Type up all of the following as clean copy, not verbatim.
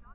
Stop.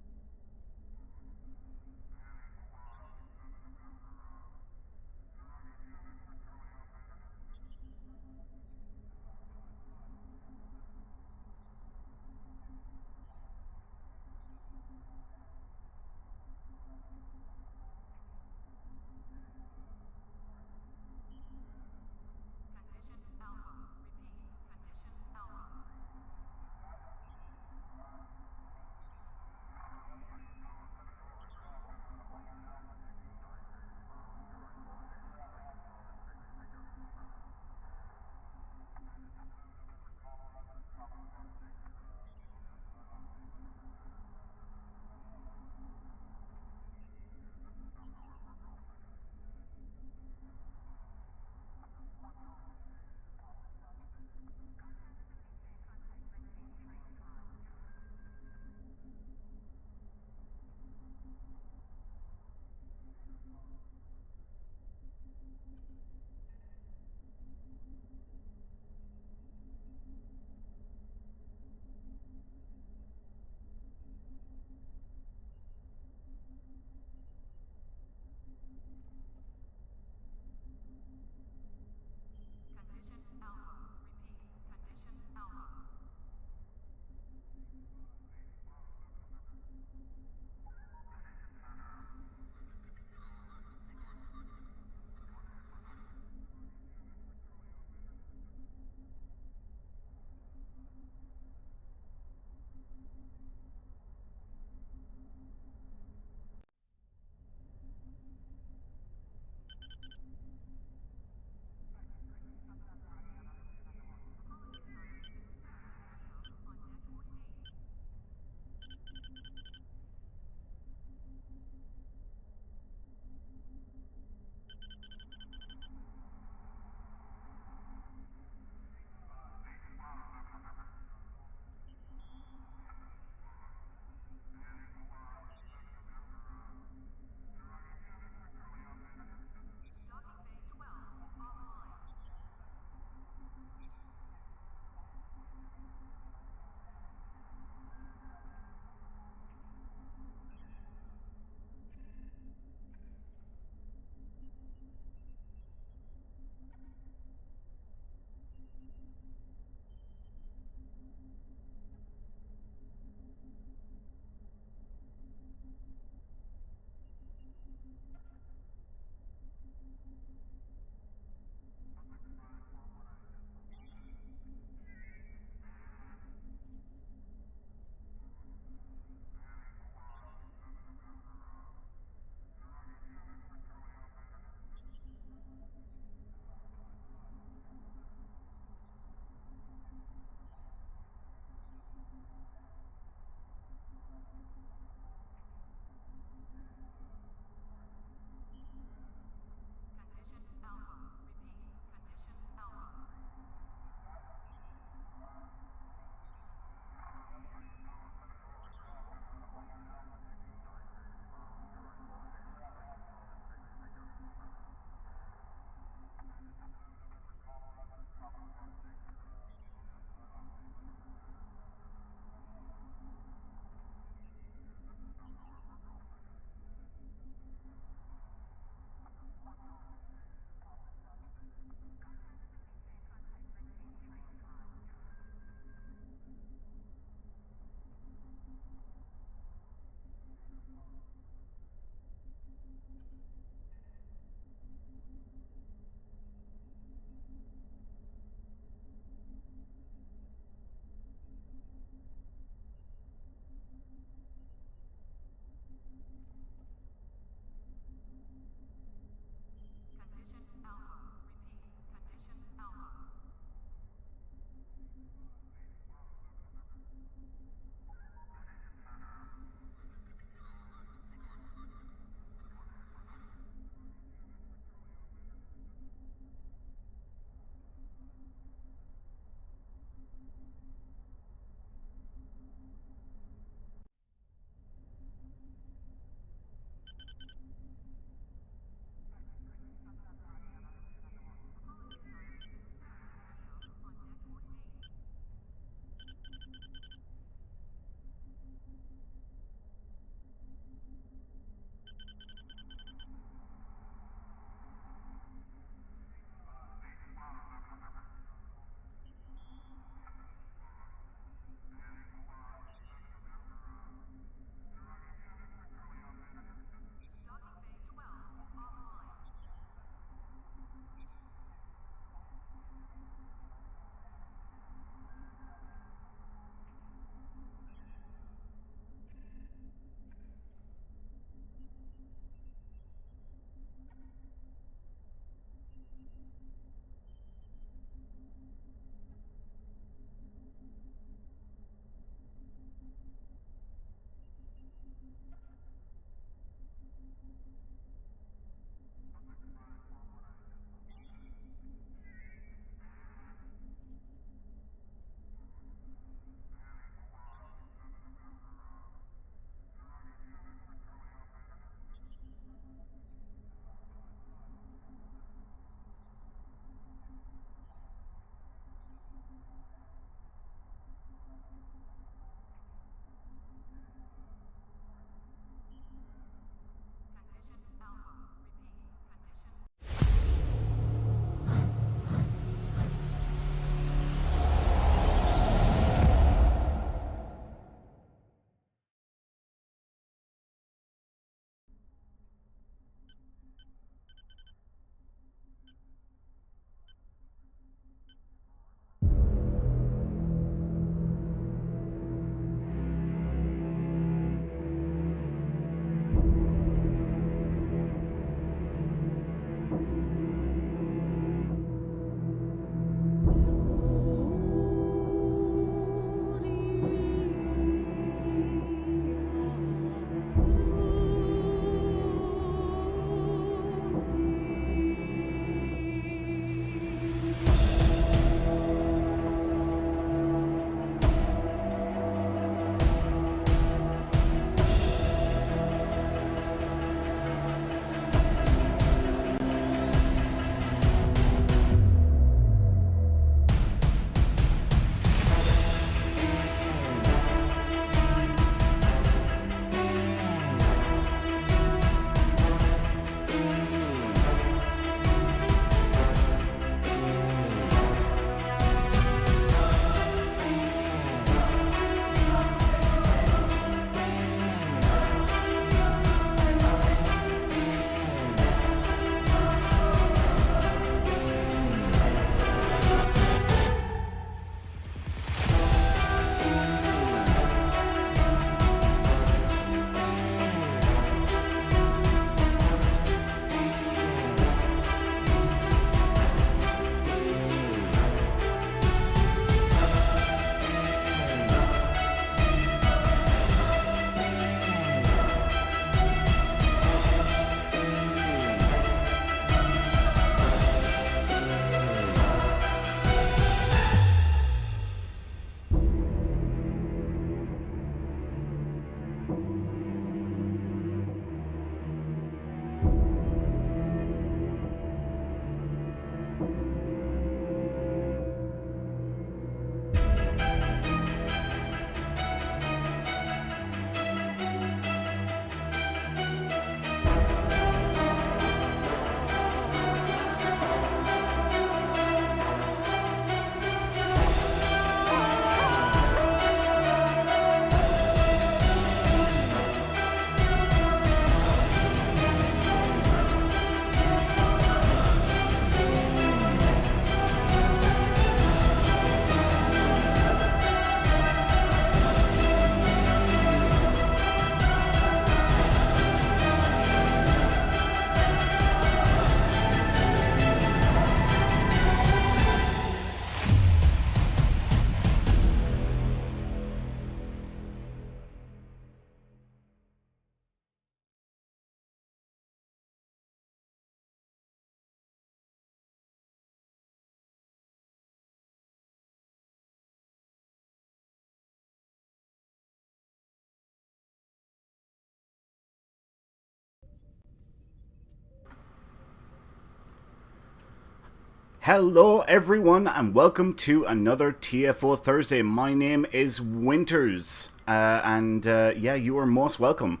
Hello everyone and welcome to another TFO Thursday. My name is Winters yeah, you are most welcome.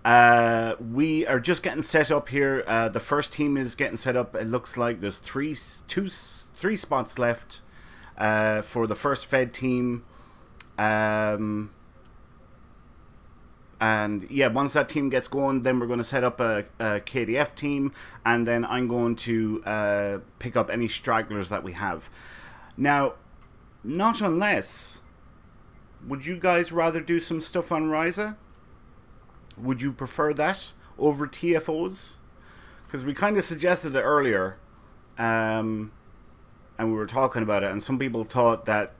We are just getting set up here. The first team is getting set up. It looks like there's three spots left for the first Fed team. And yeah, once that team gets going, then we're going to set up a KDF team, and then I'm going to pick up any stragglers that we have. Now, not unless, would you guys rather do some stuff on Ryza? Would you prefer that over TFOs? Because we kind of suggested it earlier, and we were talking about it, and some people thought that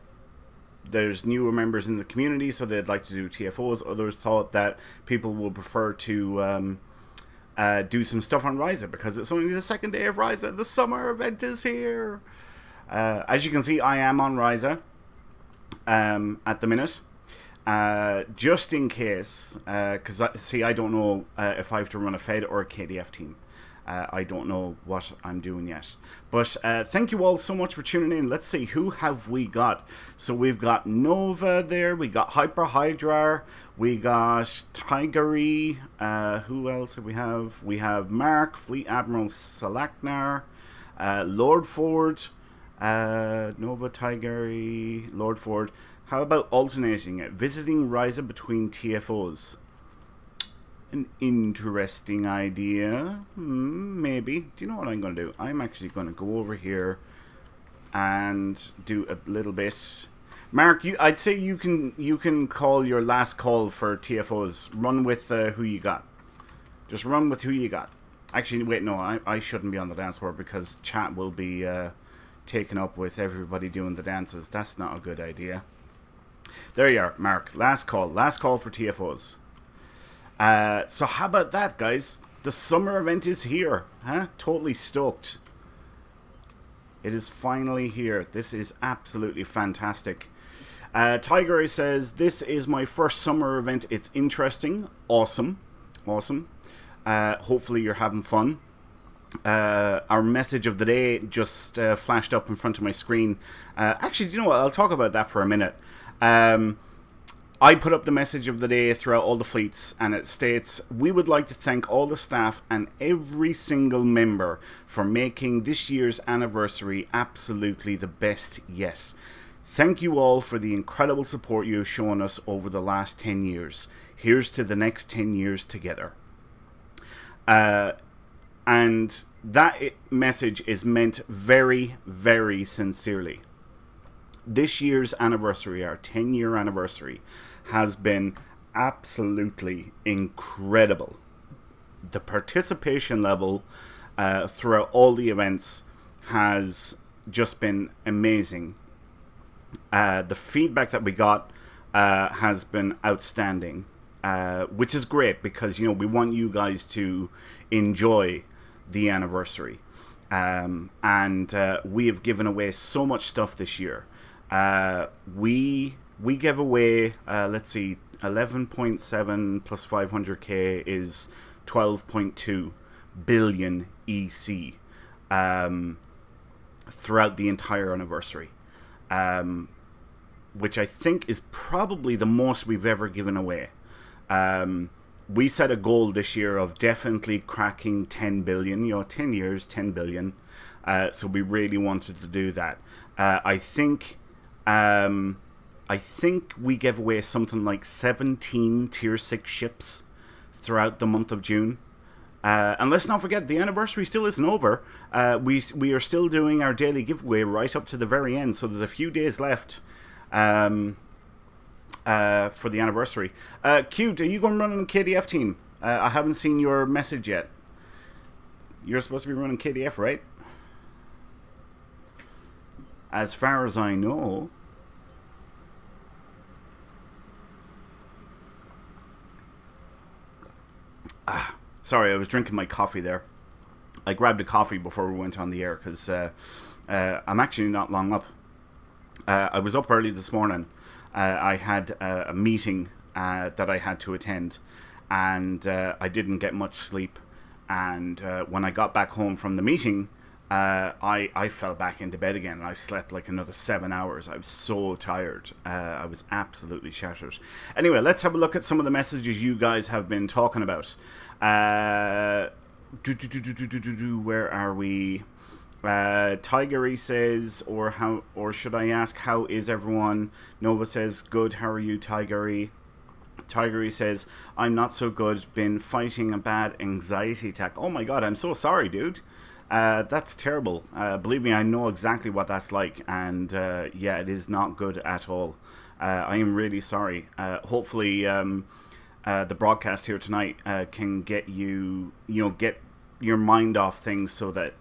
there's newer members in the community, so they'd like to do TFOs. Others thought that people would prefer to do some stuff on Ryza because it's only the second day of Ryza. The summer event is here. As you can see, I am on Ryza at the minute. Just in case, because I don't know if I have to run a Fed or a KDF team. I don't know what I'm doing yet. But thank you all so much for tuning in. Let's see, who have we got? So we've got Nova there. We got Hyper Hydra. We got Tigery. Who else do we have? We have Mark, Fleet Admiral Salaknar, Lord Ford, Nova, Tigery, Lord Ford. How about alternating it? Visiting Ryza between TFOs. An interesting idea. Maybe. Do you know what I'm going to do? I'm actually going to go over here and do a little bit. Mark, I'd say you can call your last call for TFOs. Run with who you got. Just run with who you got. Actually, wait, no, I shouldn't be on the dance floor because chat will be taken up with everybody doing the dances. That's not a good idea. There you are, Mark. Last call. Last call for TFOs. So how about that, guys? The summer event is here, huh? Totally stoked. It is finally here. This is absolutely fantastic. Tiger says, this is my first summer event. It's interesting. Awesome. Awesome. Hopefully you're having fun. Our message of the day just flashed up in front of my screen. Actually, do you know what? I'll talk about that for a minute. I put up the message of the day throughout all the fleets, and it states, we would like to thank all the staff and every single member for making this year's anniversary absolutely the best yet. Thank you all for the incredible support you have shown us over the last 10 years. Here's to the next 10 years together. And that message is meant very, very sincerely. This year's anniversary, our 10-year anniversary, has been absolutely incredible. The participation level throughout all the events has just been amazing. The feedback that we got has been outstanding, which is great because, you know, we want you guys to enjoy the anniversary. And we have given away so much stuff this year. We gave away, let's see, 11.7 plus 500k is 12.2 billion EC throughout the entire anniversary, which I think is probably the most we've ever given away. We set a goal this year of definitely cracking 10 billion, you know, 10 years, 10 billion. So we really wanted to do that. I think we gave away something like 17 tier 6 ships throughout the month of June. And let's not forget, the anniversary still isn't over. We are still doing our daily giveaway right up to the very end. So there's a few days left for the anniversary. Cute, are you going to run on a KDF team? I haven't seen your message yet. You're supposed to be running KDF, right? As far as I know. Sorry, I was drinking my coffee there. I grabbed a coffee before we went on the air because I'm actually not long up. I was up early this morning. I had a meeting that I had to attend, and I didn't get much sleep. And when I got back home from the meeting, I fell back into bed again and I slept like another 7 hours. I was so tired. I was absolutely shattered. Anyway, let's have a look at some of the messages you guys have been talking about. Where are we? Tigery says, or should I ask, how is everyone? Nova says, good, how are you, Tigery? Tigery says, I'm not so good, been fighting a bad anxiety attack. Oh my god, I'm so sorry, dude. That's terrible. Believe me, I know exactly what that's like, and yeah, it is not good at all. I am really sorry. Hopefully, the broadcast here tonight can get get your mind off things so that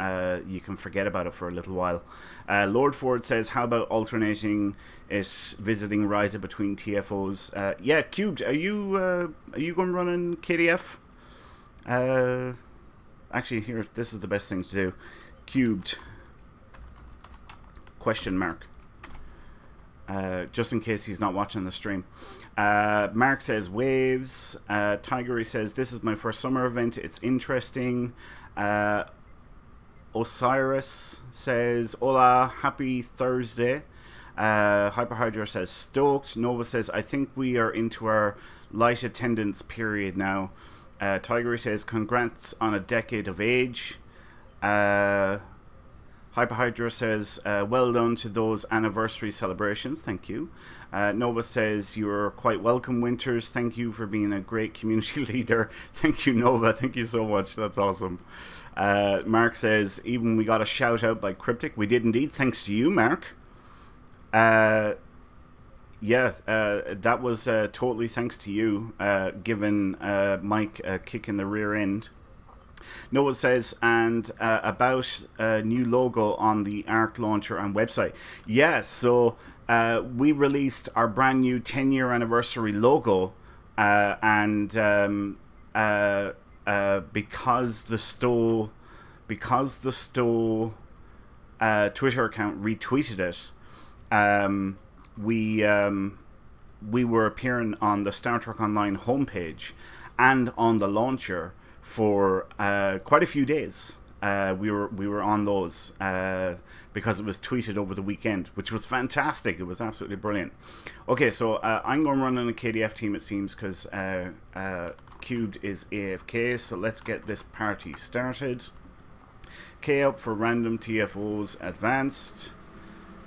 you can forget about it for a little while. Lord Ford says, how about alternating it, visiting Ryza between TFOs? Yeah, Cubed, are you going running KDF? Actually, here, this is the best thing to do. Cubed. Question mark. Just in case he's not watching the stream. Mark says, waves. Tigery says, this is my first summer event. It's interesting. Osiris says, hola, happy Thursday. Hyperhydra says, stoked. Nova says, I think we are into our light attendance period now. Tigery says, congrats on a decade of age. Hyperhydra says, well done to those anniversary celebrations. Thank you. Nova says, you're quite welcome, Winters. Thank you for being a great community leader. Thank you, Nova. Thank you so much. That's awesome. Mark says, even we got a shout out by Cryptic. We did indeed. Thanks to you, Mark. Yeah, that was totally thanks to you, giving Mike a kick in the rear end. Noah says, and about a new logo on the Arc launcher and website. Yeah, so we released our brand new 10-year anniversary logo, and because the Stowe Twitter account retweeted it, we were appearing on the Star Trek Online homepage and on the launcher for quite a few days. We were on those because it was tweeted over the weekend, which was fantastic. It was absolutely brilliant. Okay, so I'm going to run on a KDF team, it seems, because Cubed is AFK. So let's get this party started. K up for random TFOs advanced.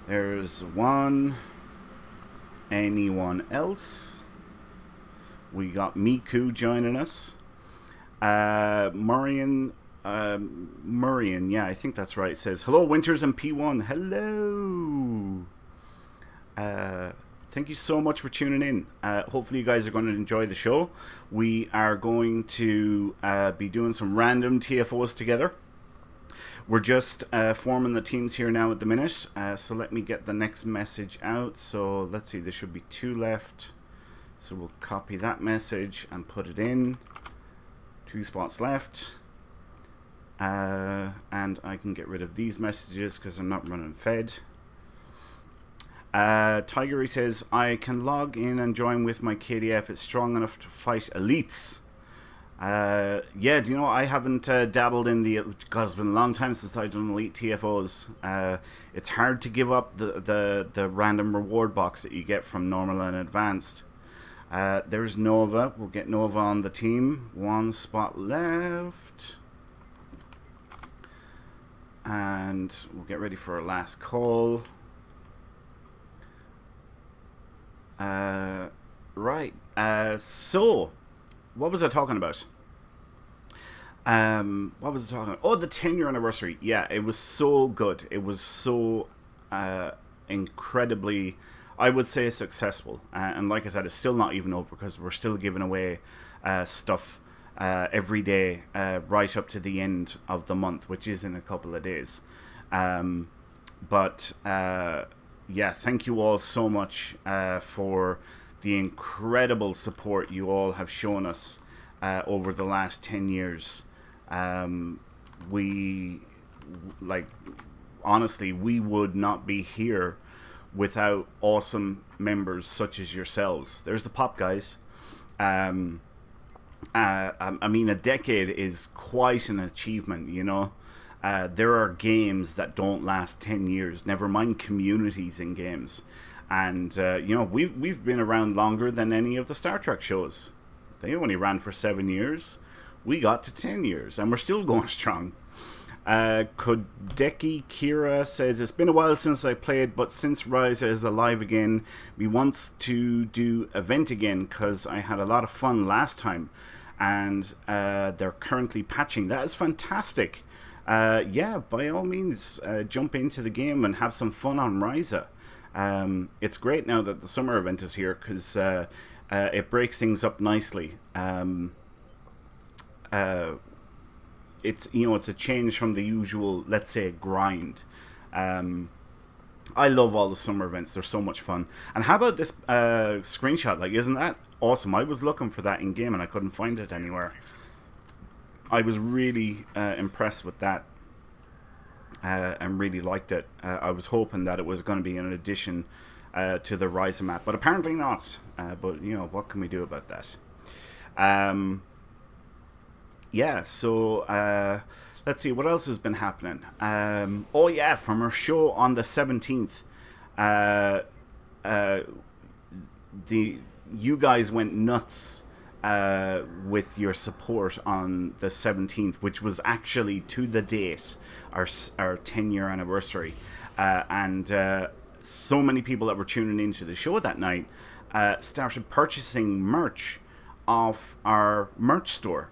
There's one. Anyone else? We got Miku joining us. Murian, yeah, I think that's right, says, hello, Winters and P1. Hello. Thank you so much for tuning in. Hopefully you guys are going to enjoy the show. We are going to be doing some random TFOs together. We're just forming the teams here now at the minute. So let me get the next message out. So let's see, there should be 2 left. So we'll copy that message and put it in. 2 spots left. And I can get rid of these messages because I'm not running Fed. Tigery says, I can log in and join with my KDF. It's strong enough to fight elites. Yeah, do you know, I haven't dabbled in the, because it's been a long time since I've done elite TFOs. It's hard to give up the random reward box that you get from normal and advanced. There's Nova. We'll get Nova on the team. 1 spot left. And we'll get ready for our last call. Right. So, what was I talking about? What was I talking about? Oh, the 10-year anniversary. Yeah, it was so good. It was so incredibly, I would say, successful. And like I said, it's still not even over because we're still giving away stuff every day right up to the end of the month, which is in a couple of days. But yeah, thank you all so much for the incredible support you all have shown us over the last 10 years. We, like, honestly, we would not be here without awesome members such as yourselves. There's the pop guys. I mean, a decade is quite an achievement, you know. there are games that don't last 10 years, never mind communities in games. And, we've been around longer than any of the Star Trek shows. They only ran for 7 years. We got to 10 years, and we're still going strong. Kodeki Kira says, it's been a while since I played, but since Ryza is alive again, we want to do event again, because I had a lot of fun last time. And they're currently patching. That is fantastic. By all means, jump into the game and have some fun on Ryza. It's great now that the summer event is here, because it breaks things up nicely. It's a change from the usual, let's say, grind. I love all the summer events. They're so much fun. And how about this screenshot? Like, isn't that awesome? I was looking for that in game and I couldn't find it anywhere. I was really impressed with that and really liked it. I was hoping that it was going to be an addition to the Ryza map, but apparently not. But what can we do about that? Let's see what else has been happening. From our show on the 17th, you guys went nuts with your support on the 17th, which was actually to the date our 10-year anniversary, and so many people that were tuning into the show that night started purchasing merch off our merch store.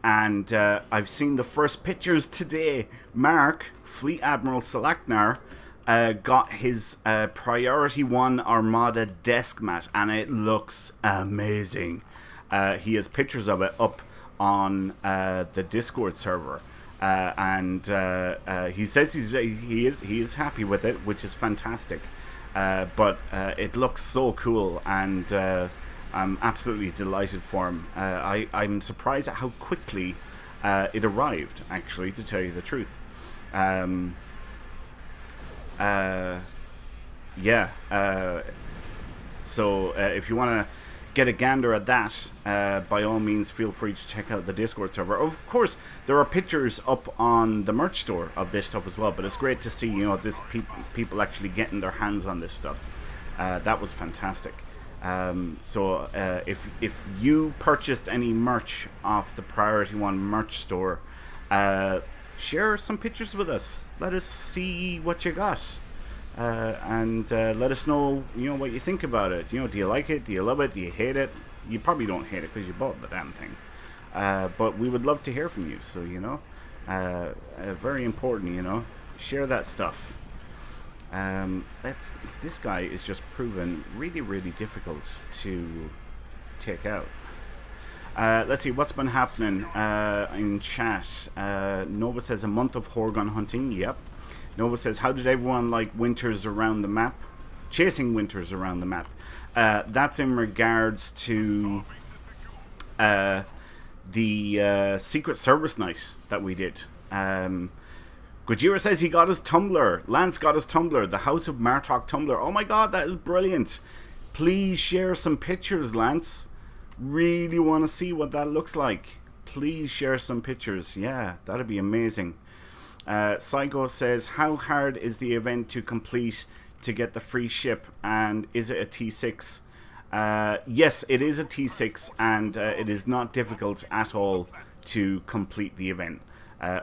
And I've seen the first pictures today. Mark, Fleet Admiral Salaknar, got his Priority One Armada desk mat, and it looks amazing. He has pictures of it up on the Discord server, and he says he is happy with it, which is fantastic. But it looks so cool, and I'm absolutely delighted for him. I'm surprised at how quickly it arrived, actually, to tell you the truth. So if you want to get a gander at that, by all means, feel free to check out the Discord server. Of course, there are pictures up on the merch store of this stuff as well, but it's great to see, this people actually getting their hands on this stuff. That was fantastic. So if you purchased any merch off the Priority One merch store, share some pictures with us. Let us see what you got, and let us know what you think about it. Do you like it? Do you love it? Do you hate it? You probably don't hate it because you bought the damn thing, but we would love to hear from you. So very important. Share that stuff. This guy is just proven really, really difficult to take out. Let's see what's been happening in chat. Nova says a month of Horgon hunting. Yep. Nova says, how did everyone like winters around the map? Chasing winters around the map. That's in regards to the Secret Service night that we did. Gojira says he got his Tumblr. Lance got his Tumblr. The House of Martok Tumblr. Oh my god, that is brilliant. Please share some pictures, Lance. Really want to see what that looks like. Please share some pictures. Yeah, that'd be amazing. Psycho says, how hard is the event to complete to get the free ship? And is it a T6? Yes, it is a T6, and it is not difficult at all to complete the event.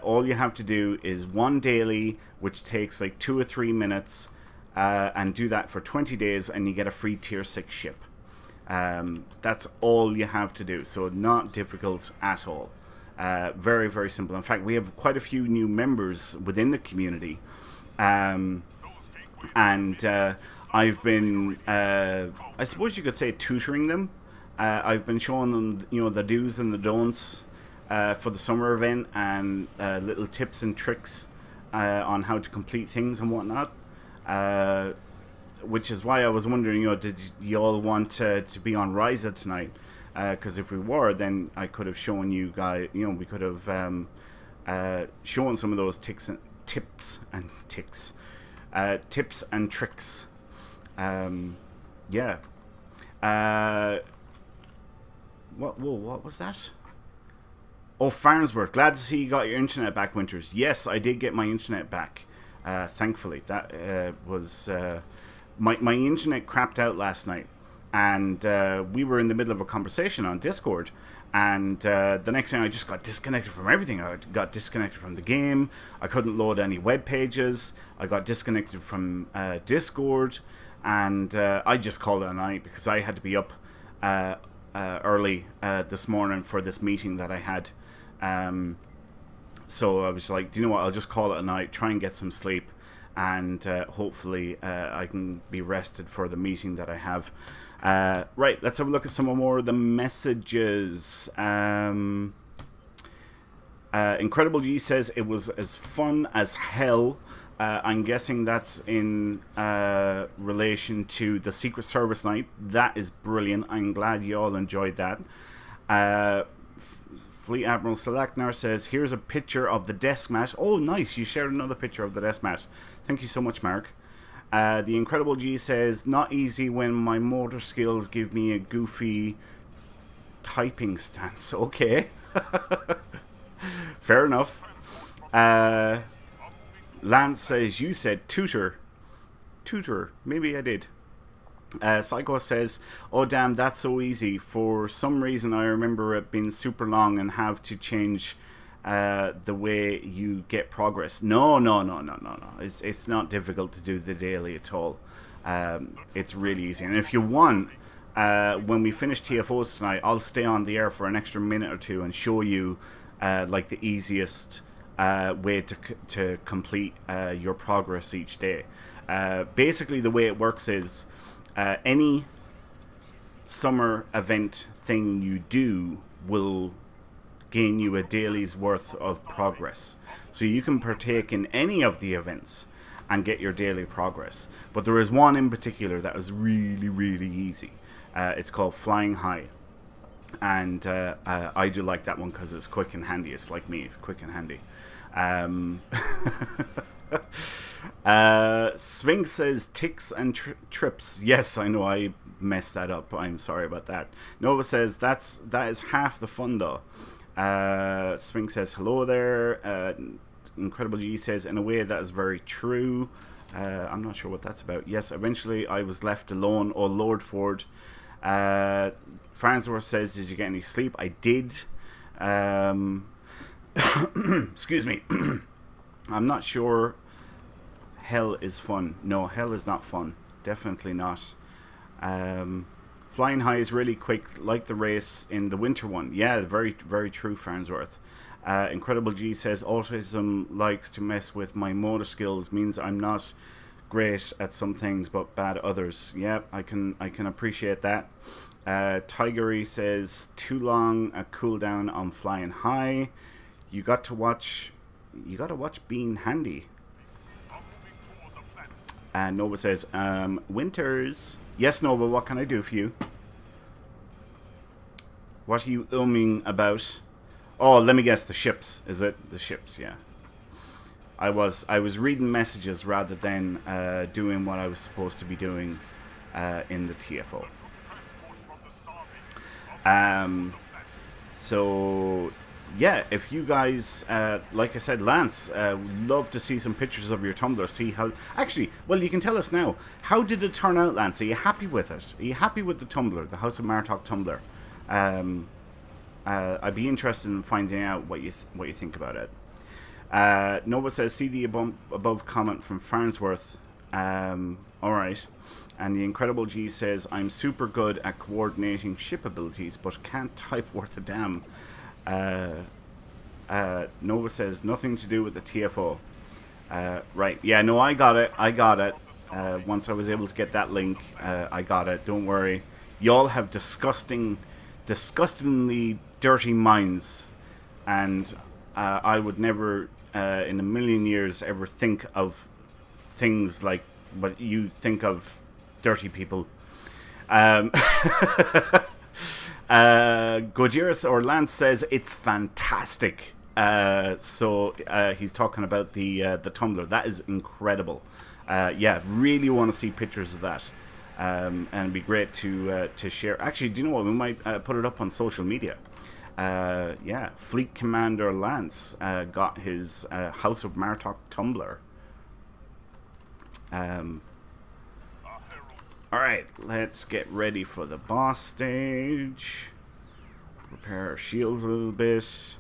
All you have to do is one daily, which takes like 2 or 3 minutes, and do that for 20 days, and you get a free tier 6 ship. That's all you have to do. So not difficult at all. Very, very simple. In fact, we have quite a few new members within the community. And I've been, I suppose you could say, tutoring them. I've been showing them, the do's and the don'ts for the summer event, and little tips and tricks on how to complete things and whatnot. Which is why I was wondering, did you all want to be on Ryza tonight? Because if we were, then I could have shown you guys, we could have shown some of those tips and tricks. What was that? Oh, Farnsworth, glad to see you got your internet back, Winters. Yes, I did get my internet back. Thankfully, that was my internet crapped out last night, and we were in the middle of a conversation on Discord, and the next thing I just got disconnected from everything. I got disconnected from the game. I couldn't load any web pages. I got disconnected from Discord, and I just called it a night because I had to be up early this morning for this meeting that I had. So I was like, do you know what, I'll just call it a night, try and get some sleep, and hopefully I can be rested for the meeting that I have. Right, let's have a look at some more of the messages. Incredible G says it was as fun as hell. I'm guessing that's in relation to the Secret Service night. That is brilliant. I'm glad you all enjoyed that. Fleet Admiral Selaknar says, here's a picture of the desk mat. Oh, nice. You shared another picture of the desk mat. Thank you so much, Mark. The Incredible G says, not easy when my motor skills give me a goofy typing stance. Okay. Fair enough. Lance says, you said tutor. Tutor. Maybe I did. Psycho says, oh damn, that's so easy. For some reason I remember it being super long and have to change the way you get progress. No. It's not difficult to do the daily at all. It's really easy. And if you want, when we finish TFOs tonight, I'll stay on the air for an extra minute or two and show you like the easiest way to complete your progress each day. Basically the way it works is any summer event thing you do will gain you a daily's worth of progress. So you can partake in any of the events and get your daily progress. But there is one in particular that is really, really easy. It's called Flying High. And I do like that one because it's quick and handy. It's like me, it's quick and handy. Sphinx says ticks and trips. Yes, I know I messed that up. I'm sorry about that. Nova says that is half the fun though. Sphinx says hello there. Incredible G says in a way that is very true. I'm not sure what that's about. Yes, eventually I was left alone. Oh Lord Ford. Farnsworth says, did you get any sleep? I did. Excuse me. I'm not sure hell is fun. No, hell is not fun. Definitely not. Flying high is really quick, like the race in the winter one. Yeah, very, very true, Farnsworth. Incredible G says, autism likes to mess with my motor skills, means I'm not great at some things but bad at others. Yeah, I can appreciate that. Tigery says, too long a cooldown on Flying High. You got to watch Being Handy. And Nova says, Winters. Yes, Nova, what can I do for you? What are you umming about? Oh, let me guess, the ships. Is it the ships? Yeah. I was reading messages rather than doing what I was supposed to be doing in the TFO. So yeah, if you guys, like I said, Lance, love to see some pictures of your tumbler. See how, actually, well, you can tell us now. How did it turn out, Lance? Are you happy with it? Are you happy with the tumbler, the House of Martok tumbler? I'd be interested in finding out what you think about it. Nova says, see the above comment from Farnsworth. Alright. And the Incredible G says, I'm super good at coordinating ship abilities, but can't type worth a damn. Nova says, nothing to do with the TFO. Right. Yeah, no, I got it. Once I was able to get that link, I got it. Don't worry. Y'all have disgustingly dirty minds. And I would never, in a million years, ever think of things like what you think of dirty people. Gojiris or Lance says it's fantastic. So he's talking about the tumbler. That is incredible. Yeah, really want to see pictures of that. And it'd be great to share. Actually, do you know what? We might put it up on social media. Yeah, Fleet Commander Lance got his House of Martok tumbler. Alright, let's get ready for the boss stage. Repair our shields a little bit.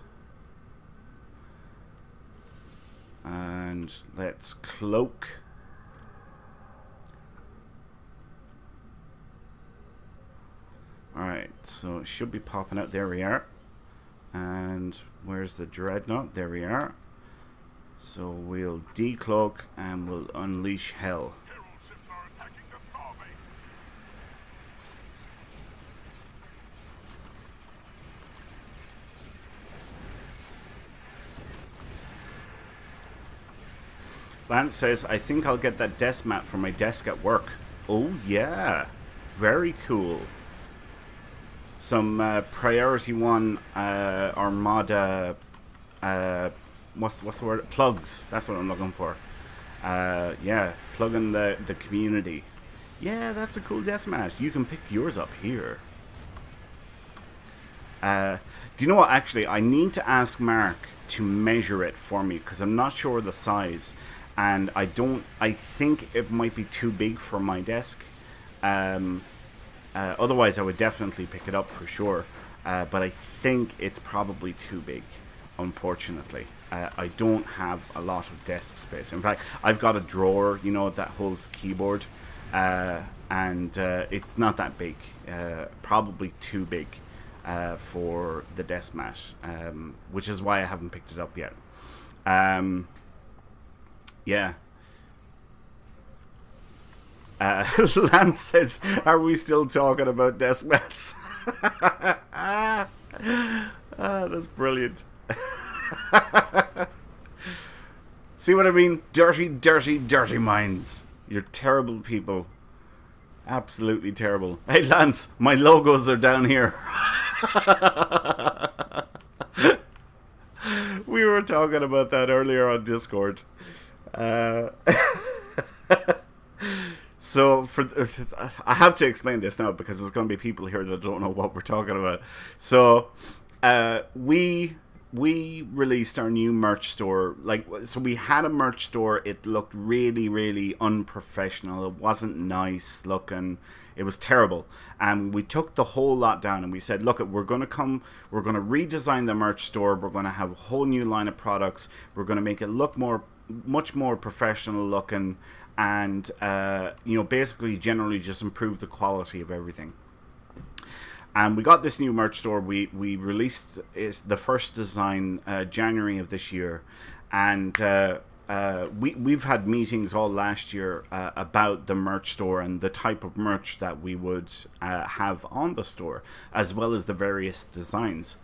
And let's cloak. Alright, so it should be popping out. There we are. And where's the dreadnought? There we are. So we'll decloak and we'll unleash hell. Lance says, I think I'll get that desk mat for my desk at work. Oh yeah, very cool. Some Priority One Armada, what's the word? Plugs. That's what I'm looking for. Yeah, plugging the community. Yeah, that's a cool desk mat. You can pick yours up here. Do you know what? Actually, I need to ask Mark to measure it for me because I'm not sure the size. And I think it might be too big for my desk. Otherwise, I would definitely pick it up for sure. But I think it's probably too big, unfortunately. I don't have a lot of desk space. In fact, I've got a drawer, you know, that holds the keyboard. And it's not that big. Probably too big for the desk mat. Which is why I haven't picked it up yet. Yeah. Lance says, are we still talking about desk mats? That's brilliant. See what I mean? Dirty, dirty, dirty minds. You're terrible people. Absolutely terrible. Hey Lance, my logos are down here. We were talking about that earlier on Discord. So I have to explain this now because there's going to be people here that don't know what we're talking about. So we released our new merch store. So we had a merch store. It looked really, really unprofessional. It wasn't nice looking. It was terrible. And we took the whole lot down and we said, look, we're going to redesign the merch store. We're going to have a whole new line of products. We're going to make it look much more professional looking, and basically generally just improve the quality of everything. And we got this new merch store. We released the first design January of this year, and we've had meetings all last year about the merch store and the type of merch that we would have on the store, as well as the various designs.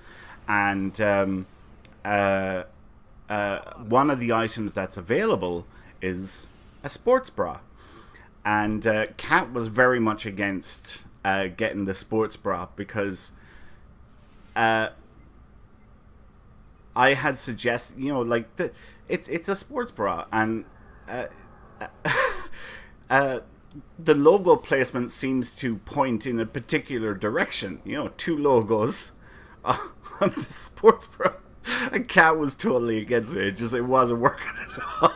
And one of the items that's available is a sports bra, and Kat was very much against getting the sports bra because I had suggested, it's a sports bra, and the logo placement seems to point in a particular direction. Two logos on the sports bra. And Kat was totally against it. It wasn't working at all.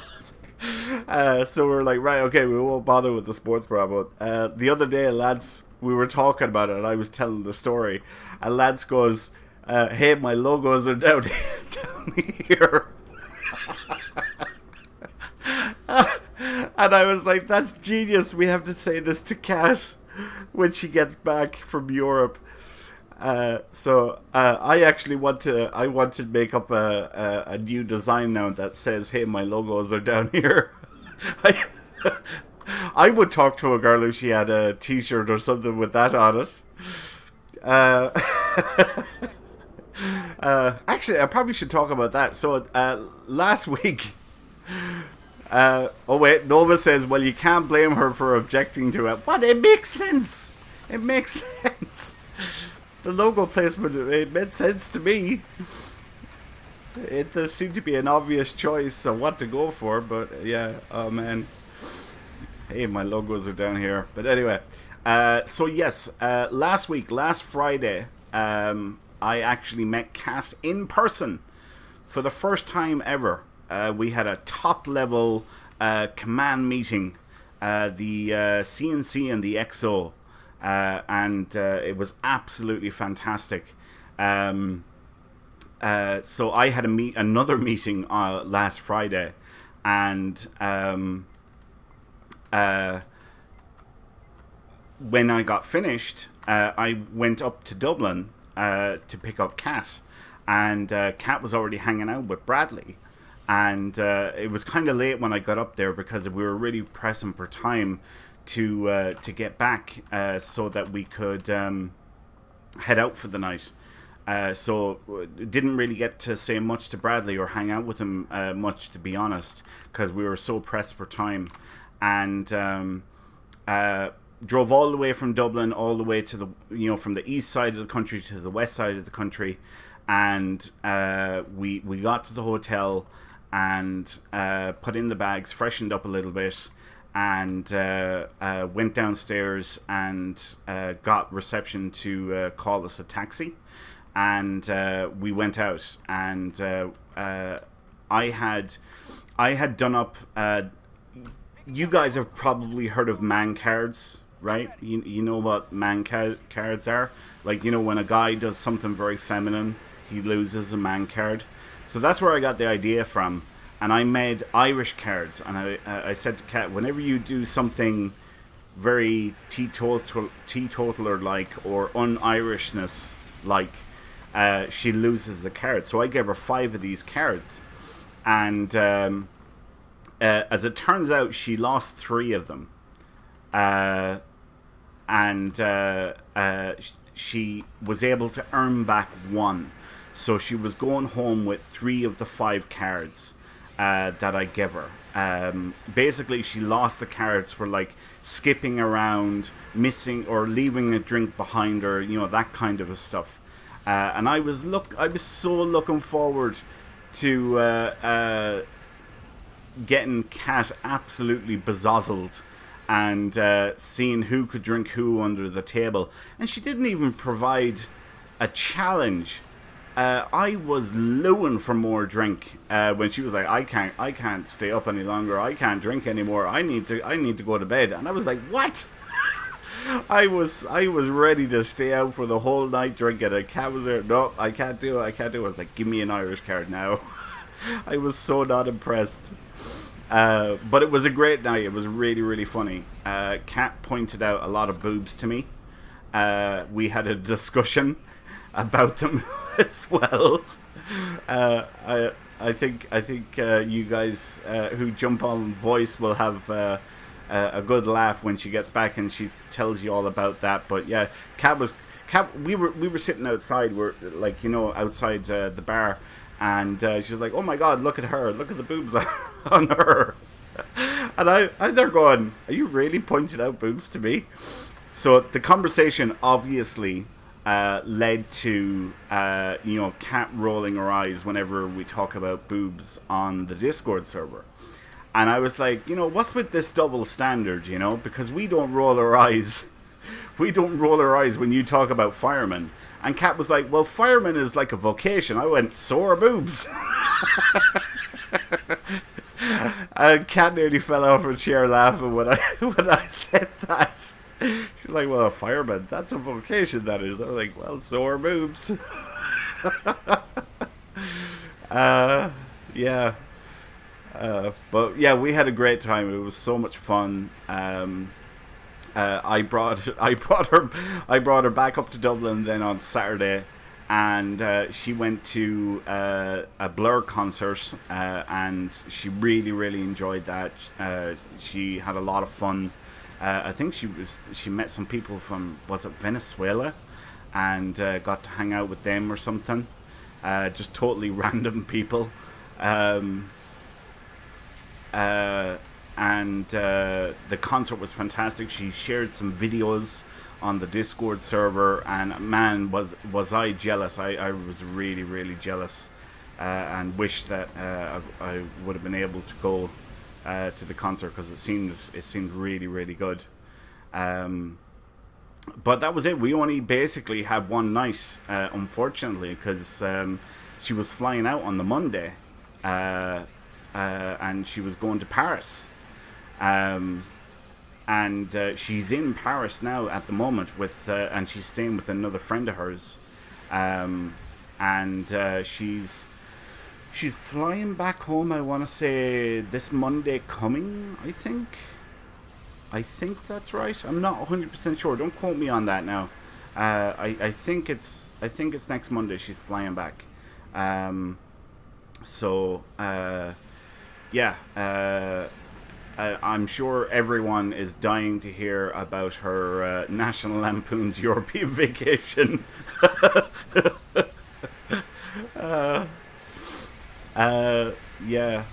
So we're like, right, okay, we won't bother with the sports bra. But the other day, Lance, we were talking about it, and I was telling the story. And Lance goes, hey, my logos are down here. And I was like, that's genius. We have to say this to Kat when she gets back from Europe. So I actually want to make up a new design now that says, hey, my logos are down here. I would talk to a girl if she had a t-shirt or something with that on it. Actually, I probably should talk about that. So last week, Nova says, well, you can't blame her for objecting to it. But it makes sense. It makes sense. The logo placement, it made sense to me. There seemed to be an obvious choice of what to go for, but yeah, oh man. Hey, my logos are down here. But anyway, so yes, last Friday, I actually met Kat in person for the first time ever. We had a top level command meeting, the CNC and the XO, and it was absolutely fantastic. So I had another meeting last Friday, and when I got finished, I went up to Dublin to pick up Kat, and Kat was already hanging out with Bradley, and it was kind of late when I got up there because we were really pressing for time to get back so that we could head out for the night. So didn't really get to say much to Bradley or hang out with him much, to be honest, because we were so pressed for time, and drove all the way from Dublin all the way to the from the east side of the country to the west side of the country, and we got to the hotel and put in the bags, freshened up a little bit, and went downstairs and got reception to call us a taxi. And we went out, and I had done up. You guys have probably heard of man cards, right? You know what man cards are? Like, when a guy does something very feminine, he loses a man card. So that's where I got the idea from, and I made Irish cards. And I said to Kat, whenever you do something very teetotaler like or un-Irishness like, she loses a card. So I gave her 5 of these cards, and as it turns out, she lost 3 of them, and she was able to earn back 1. So she was going home with 3 of the 5 cards that I gave her. Basically, she lost the cards for like skipping around, missing or leaving a drink behind her, that kind of stuff. And I was so looking forward to getting Kat absolutely bezozzled and seeing who could drink who under the table. And she didn't even provide a challenge. I was looing for more drink when she was like, I can't stay up any longer. I can't drink anymore. I need to go to bed. And I was like, what? I was ready to stay out for the whole night drinking. And Kat was there. No, I can't do it. I was like, give me an Irish card now. I was so not impressed. But it was a great night. It was really, really funny. Kat pointed out a lot of boobs to me. We had a discussion about them as well. I think you guys who jump on voice will have a good laugh when she gets back and she tells you all about that. But yeah, Kat, we were sitting outside, outside the bar, and she was like, "Oh my God, look at her! Look at the boobs on her!" And I'm there going, "Are you really pointing out boobs to me?" So the conversation obviously led to Kat rolling her eyes whenever we talk about boobs on the Discord server. And I was like, what's with this double standard, because we don't roll our eyes. We don't roll our eyes when you talk about firemen. And Kat was like, well, fireman is like a vocation. I went, so are boobs. And Kat nearly fell off her chair laughing when I said that. She's like, well, a fireman, that's a vocation, that is. I was like, well, so are boobs. Yeah. But yeah, we had a great time. It was so much fun. I brought her back up to Dublin then on Saturday, and she went to a Blur concert, and she really, really enjoyed that. She had a lot of fun. I think she met some people from, was it Venezuela, and got to hang out with them or something. Just totally random people. And the concert was fantastic. She shared some videos on the Discord server, and man, was I jealous. I was really, really jealous, and wish that I would have been able to go to the concert, because it seemed really, really good. but that was it. We only basically had one night, unfortunately, because she was flying out on the Monday, and she was going to Paris. And she's in Paris now at the moment and she's staying with another friend of hers, and she's flying back home. I want to say this Monday coming. I think that's right. I'm not 100% sure. Don't quote me on that now. I think it's next Monday she's flying back. Yeah. I'm sure everyone is dying to hear about her National Lampoon's European vacation. Yeah.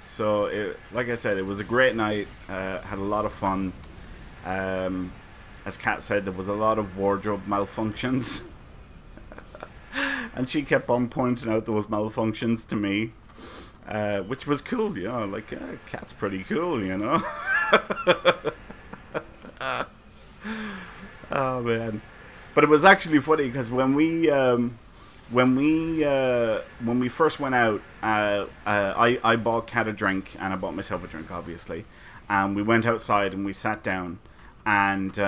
So, like I said, it was a great night. Had a lot of fun. As Kat said, there was a lot of wardrobe malfunctions. And she kept on pointing out those malfunctions to me. Which was cool, you know, like, Kat's pretty cool, you know. Oh, man. But it was actually funny, because when we first went out, I bought Kat a drink, and I bought myself a drink, obviously. And we went outside, and we sat down, and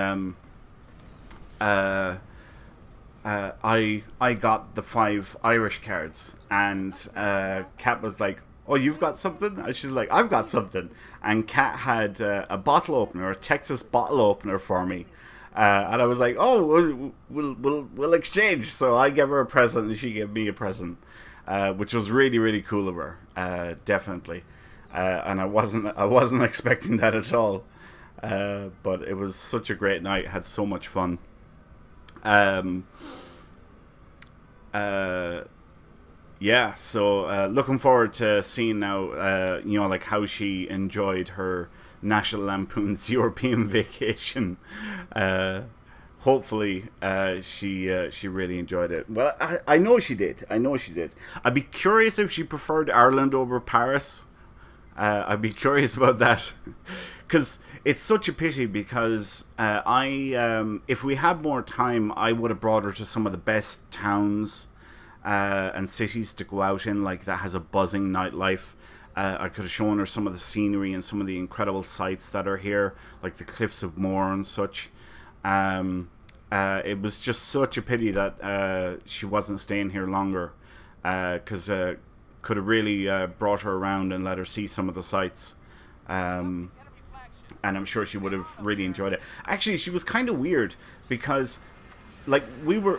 I got the 5 Irish cards, and Kat was like, "Oh, you've got something?" And she's like, "I've got something." And Kat had a bottle opener, a Texas bottle opener for me, and I was like, "Oh, we'll exchange." So I gave her a present, and she gave me a present, which was really, really cool of her, definitely. And I wasn't expecting that at all, but it was such a great night. Had so much fun. Yeah, so looking forward to seeing now, you know, like how she enjoyed her National Lampoon's European vacation. Hopefully, she really enjoyed it. Well, I know she did. I'd be curious if she preferred Ireland over Paris. I'd be curious about that, because it's such a pity, because if we had more time, I would have brought her to some of the best towns and cities to go out in, like that has a buzzing nightlife. I could have shown her some of the scenery and some of the incredible sights that are here, like the Cliffs of Moher and such. It was just such a pity that she wasn't staying here longer, because could have really brought her around and let her see some of the sights. And I'm sure she would have really enjoyed it. Actually, she was kind of weird, because like we were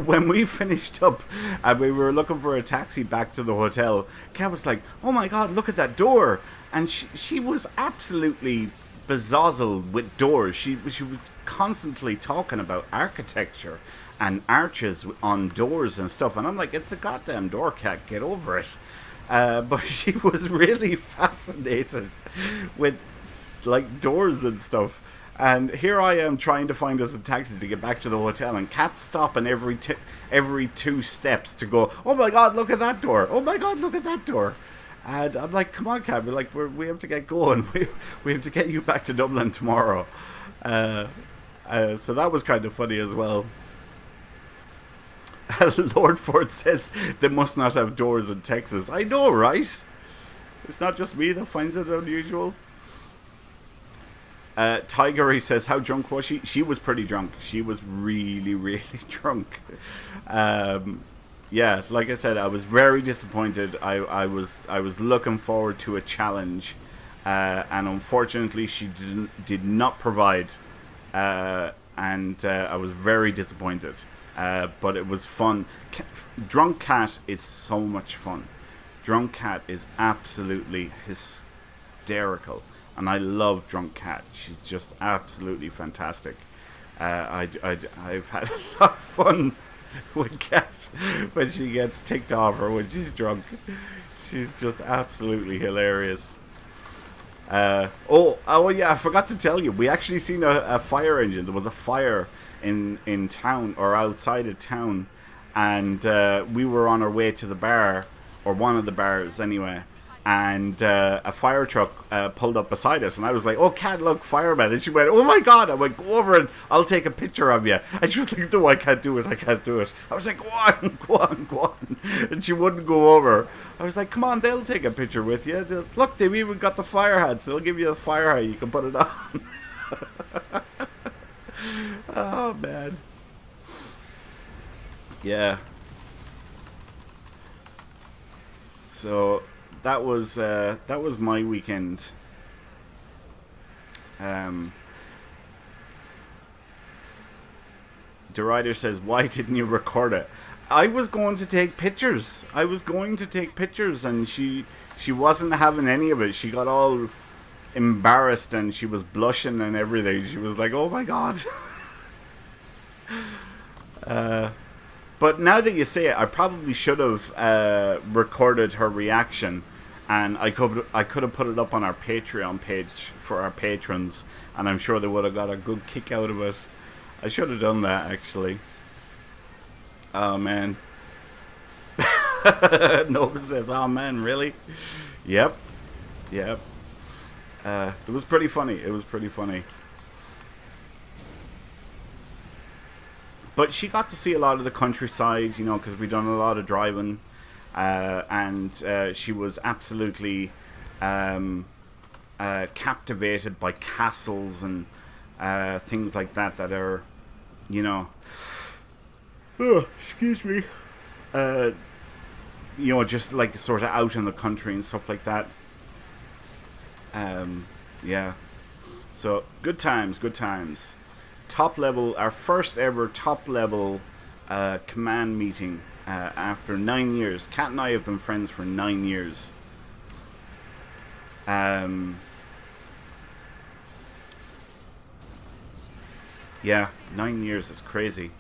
when we finished up and we were looking for a taxi back to the hotel, Kat was like, "Oh my god, look at that door." And she was absolutely bezozzled with doors. She was constantly talking about architecture and arches on doors and stuff, and I'm like, "It's a goddamn door, Kat, get over it." But she was really fascinated with like doors and stuff. And here I am trying to find us a taxi to get back to the hotel, and Kat's stopping every 2 steps to go, "Oh my god, look at that door! Oh my god, look at that door!" And I'm like, "Come on, Kat, we have to get going. We have to get you back to Dublin tomorrow." So that was kind of funny as well. Lord Ford says they must not have doors in Texas. I know, right? It's not just me that finds it unusual. Tiger, he says, how drunk was she? She was pretty drunk. She was really, really drunk. Yeah, like I said, I was very disappointed. I was looking forward to a challenge, and unfortunately, she did not provide, and I was very disappointed. But it was fun. Drunk Kat is so much fun. Drunk Kat is absolutely hysterical. And I love Drunk Kat. She's just absolutely fantastic. I've had a lot of fun with Kat when she gets ticked off or when she's drunk. She's just absolutely hilarious. Oh yeah, I forgot to tell you. We actually seen a fire engine. There was a fire in town or outside of town, and we were on our way to the bar, or one of the bars anyway. and a fire truck pulled up beside us, and I was like, "Oh, Kat, look, fireman!" And she went, "Oh my God!" I went, "Go over and I'll take a picture of you." And she was like, "No, I can't do it. I can't do it." I was like, "Go on, go on, go on," and she wouldn't go over. I was like, "Come on, they'll take a picture with you. Look, they've even got the fire hats. They'll give you a fire hat. You can put it on." Oh man, yeah. So that was my weekend. Derider says, "Why didn't you record it?" I was going to take pictures. And she wasn't having any of it. She got all embarrassed and she was blushing and everything. She was like, "Oh my God." But now that you say it, I probably should have recorded her reaction, and I could have put it up on our Patreon page for our patrons, and I'm sure they would have got a good kick out of it. I should have done that, actually. Oh man. Nova says, "Oh man, really?" Yep. It was pretty funny. But she got to see a lot of the countryside, you know, because we've done a lot of driving. And she was absolutely captivated by castles and things like that are, you know... Oh, excuse me. You know, just like sort of out in the country and stuff like that. Yeah. So, good times. Top level, our first ever top level command meeting after 9 years. Kat and I have been friends for 9 years. Yeah, 9 years is crazy.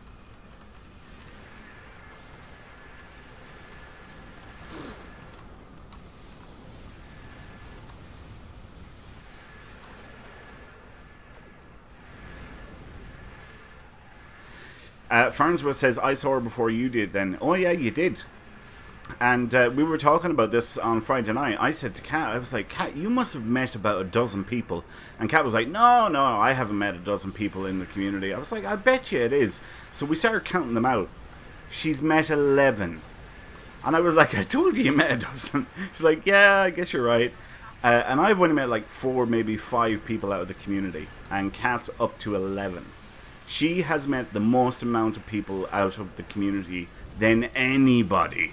Farnsworth says, "I saw her before you did then." Oh yeah, you did. And we were talking about this on Friday night. I said to Kat, I was like, "Kat, you must have met about a dozen people." And Kat was like, no, I haven't met a dozen people in the community. I was like, "I bet you it is." So we started counting them out. She's met 11. And I was like, "I told you met a dozen." She's like, "Yeah, I guess you're right." And I've only met like 4, maybe 5 people out of the community. And Kat's up to 11. She has met the most amount of people out of the community than anybody.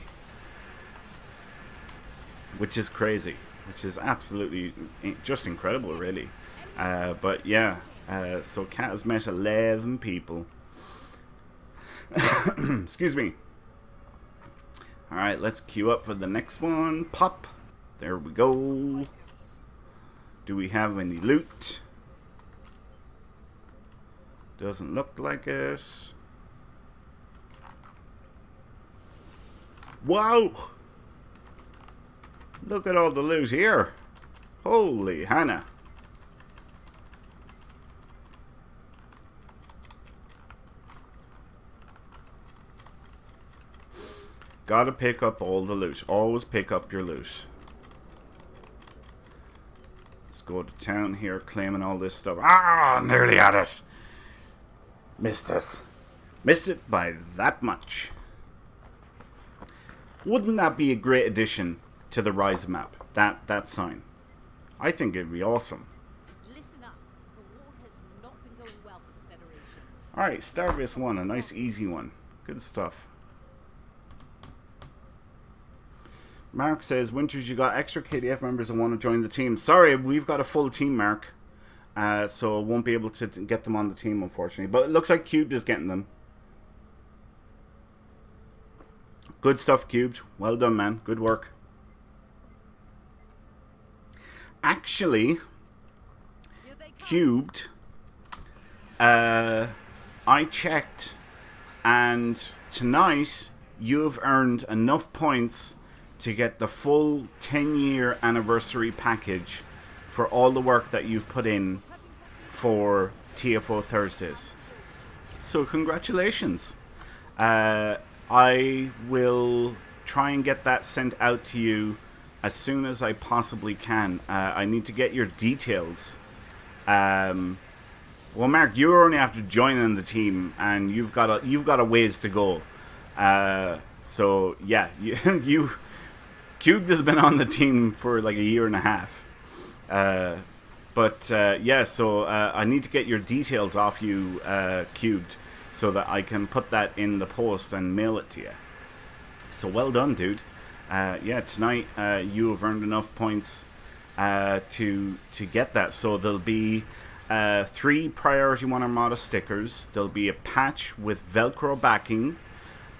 Which is crazy. Which is absolutely just incredible, really. But yeah, so Kat has met 11 people. Excuse me. Alright, let's queue up for the next one. Pop. There we go. Do we have any loot? Doesn't look like it. Wow! Look at all the loot here. Holy Hannah. Gotta pick up all the loot. Always pick up your loot. Let's go to town here, claiming all this stuff. Ah, nearly at it. Missed it. Missed it by that much. Wouldn't that be a great addition to the Rise map? That sign. I think it'd be awesome. Listen up. The war has not been going well for the Federation. Alright, Starbase 1, a nice easy one. Good stuff. Mark says, "Winters, you got extra KDF members that want to join the team." Sorry, we've got a full team, Mark. So won't be able to get them on the team, unfortunately. But it looks like Cubed is getting them. Good stuff, Cubed. Well done, man. Good work. Actually, Cubed, I checked, and tonight you have earned enough points to get the full 10-year anniversary package for all the work that you've put in for TFO Thursdays. So congratulations. I will try and get that sent out to you as soon as I possibly can. I need to get your details. Well, Mark, you're only after joining the team, and you've got a ways to go. So yeah, you Cubed has been on the team for like a year and a half. But yeah, so I need to get your details off you, Cubed, so that I can put that in the post and mail it to you. So well done, dude. Yeah, tonight you have earned enough points to get that. So there'll be 3 Priority One Armada stickers. There'll be a patch with Velcro backing.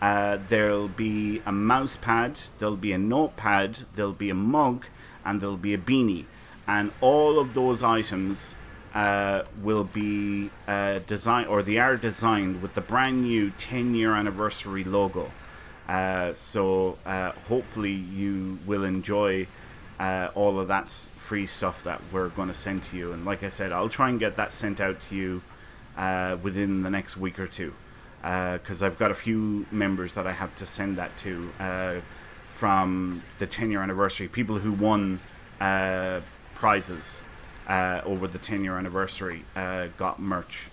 There'll be a mouse pad. There'll be a notepad. There'll be a mug, and there'll be a beanie. And all of those items will be designed, or they are designed with the brand new 10-year anniversary logo. So hopefully you will enjoy all of that free stuff that we're going to send to you. And like I said, I'll try and get that sent out to you within the next week or two, because I've got a few members that I have to send that to from the 10-year anniversary, people who won prizes over the 10-year anniversary got merch.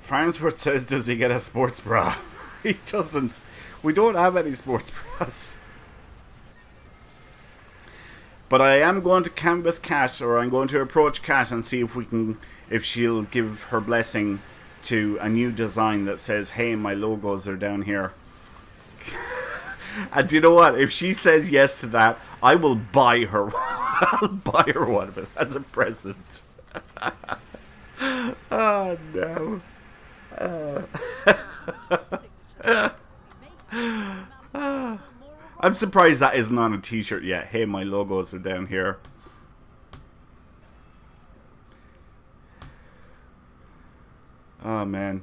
Farnsworth says, does he get a sports bra? He doesn't. We don't have any sports bras. But I am going to canvass Kat, or I'm going to approach Kat and see if she'll give her blessing to a new design that says, hey, my logos are down here. And do you know what? If she says yes to that, I will buy her one. I'll buy her one of it as a present. Oh, no. I'm surprised that isn't on a t-shirt yet. Hey, my logos are down here. Oh, man.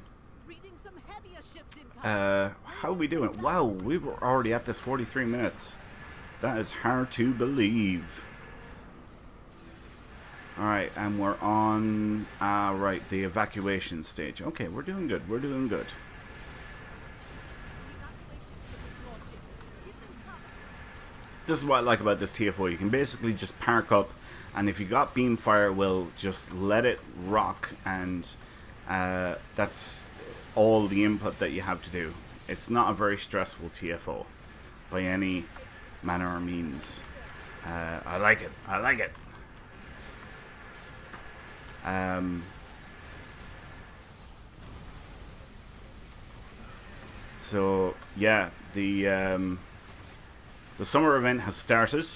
How are we doing? Wow, we were already at this 43 minutes. That is hard to believe. Alright, and we're on right, the evacuation stage. Okay, we're doing good. We're doing good. This is what I like about this TFO. You can basically just park up, and if you got beam fire, well, just let it rock, and that's all the input that you have to do. It's not a very stressful TFO by any manner or means. I like it. I like it. So yeah, the summer event has started,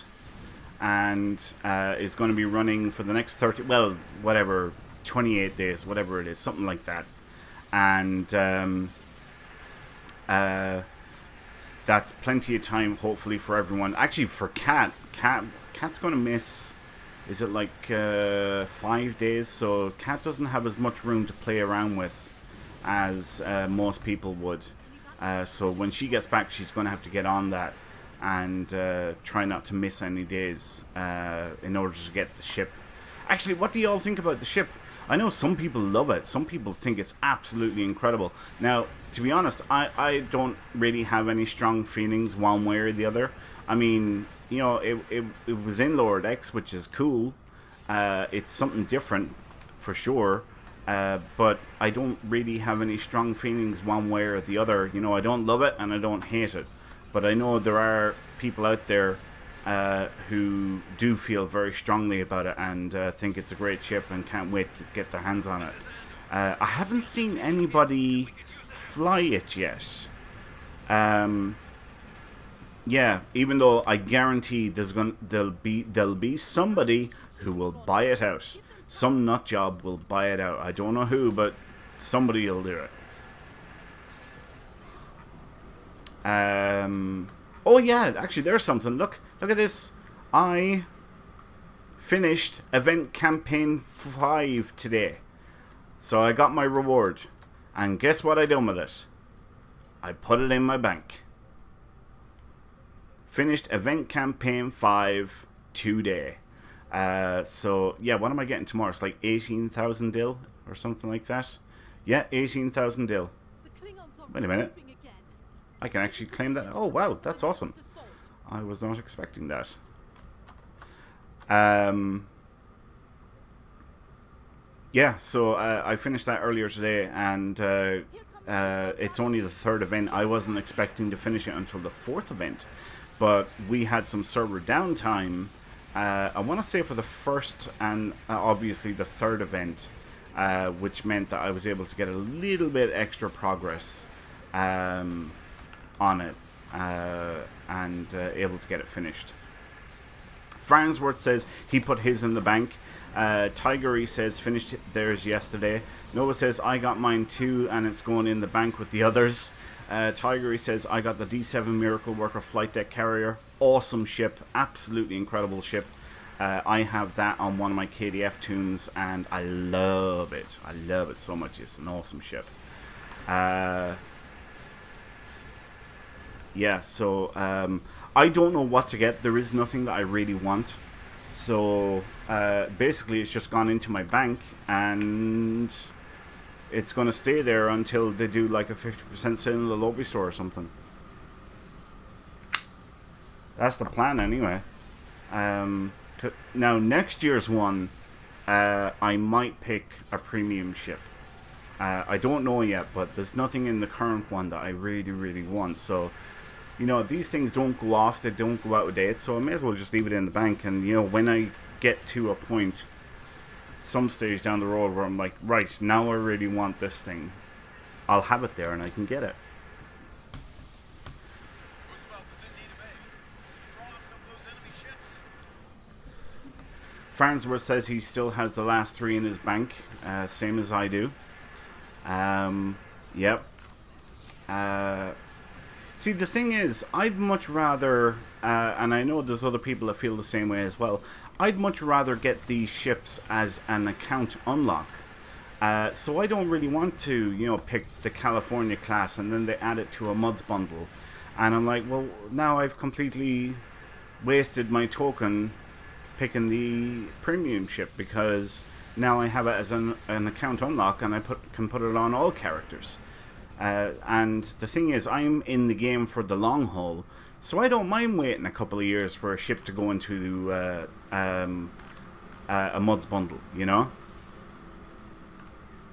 and is going to be running for the next 28 days, whatever it is, something like that. And that's plenty of time, hopefully, for everyone. Actually, for Kat's going to miss, is it like 5 days? So Kat doesn't have as much room to play around with as most people would. So when she gets back, she's going to have to get on that and try not to miss any days in order to get the ship. Actually, what do you all think about the ship? I know some people love it. Some people think it's absolutely incredible. Now, to be honest, I don't really have any strong feelings one way or the other. I mean, you know, it was in Lower Decks, which is cool. It's something different, for sure. But I don't really have any strong feelings one way or the other. You know, I don't love it and I don't hate it. But I know there are people out there who do feel very strongly about it and think it's a great ship and can't wait to get their hands on it. I haven't seen anybody fly it yet. Yeah, even though I guarantee there'll be somebody who will buy it out. Some nut job will buy it out. I don't know who, but somebody will do it. Oh yeah, actually there's something. Look at this. I finished event campaign 5 today. So I got my reward. And guess what I done with it? I put it in my bank. Finished event campaign 5 today. So yeah, what am I getting tomorrow? It's like 18,000 dill or something like that. Yeah, 18,000 dill. The Klingons Wait a minute. Moving again. I can actually claim that. Oh, wow. That's awesome. I was not expecting that. Yeah, so I finished that earlier today, and it's only the third event. I wasn't expecting to finish it until the fourth event, but we had some server downtime. I want to say for the first and obviously the third event, which meant that I was able to get a little bit extra progress on it, and able to get it finished. Farnsworth says he put his in the bank. Tigery says finished theirs yesterday. Nova says I got mine too, and it's going in the bank with the others. Tigery says I got the D7 Miracle Worker flight deck carrier. Awesome ship, absolutely incredible ship. I have that on one of my KDF tunes, and I love it. I love it so much. It's an awesome ship. Yeah, so I don't know what to get. There is nothing that I really want. So basically it's just gone into my bank, and it's going to stay there until they do like a 50% sale in the lobby store or something. That's the plan anyway. Now next year's one, I might pick a premium ship. I don't know yet, but there's nothing in the current one that I really want. So, you know, these things don't go off, they don't go out of date, so I may as well just leave it in the bank. And, you know, when I get to a point, some stage down the road where I'm like, right, now I really want this thing, I'll have it there and I can get it. Farnsworth says he still has the last 3 in his bank, same as I do. Yep. See, the thing is, I'd much rather, and I know there's other people that feel the same way as well, I'd much rather get these ships as an account unlock. So I don't really want to, you know, pick the California class and then they add it to a mods bundle. And I'm like, well, now I've completely wasted my token picking the premium ship, because now I have it as an account unlock, and I can put it on all characters. And the thing is, I'm in the game for the long haul, so I don't mind waiting a couple of years for a ship to go into a mods bundle, you know?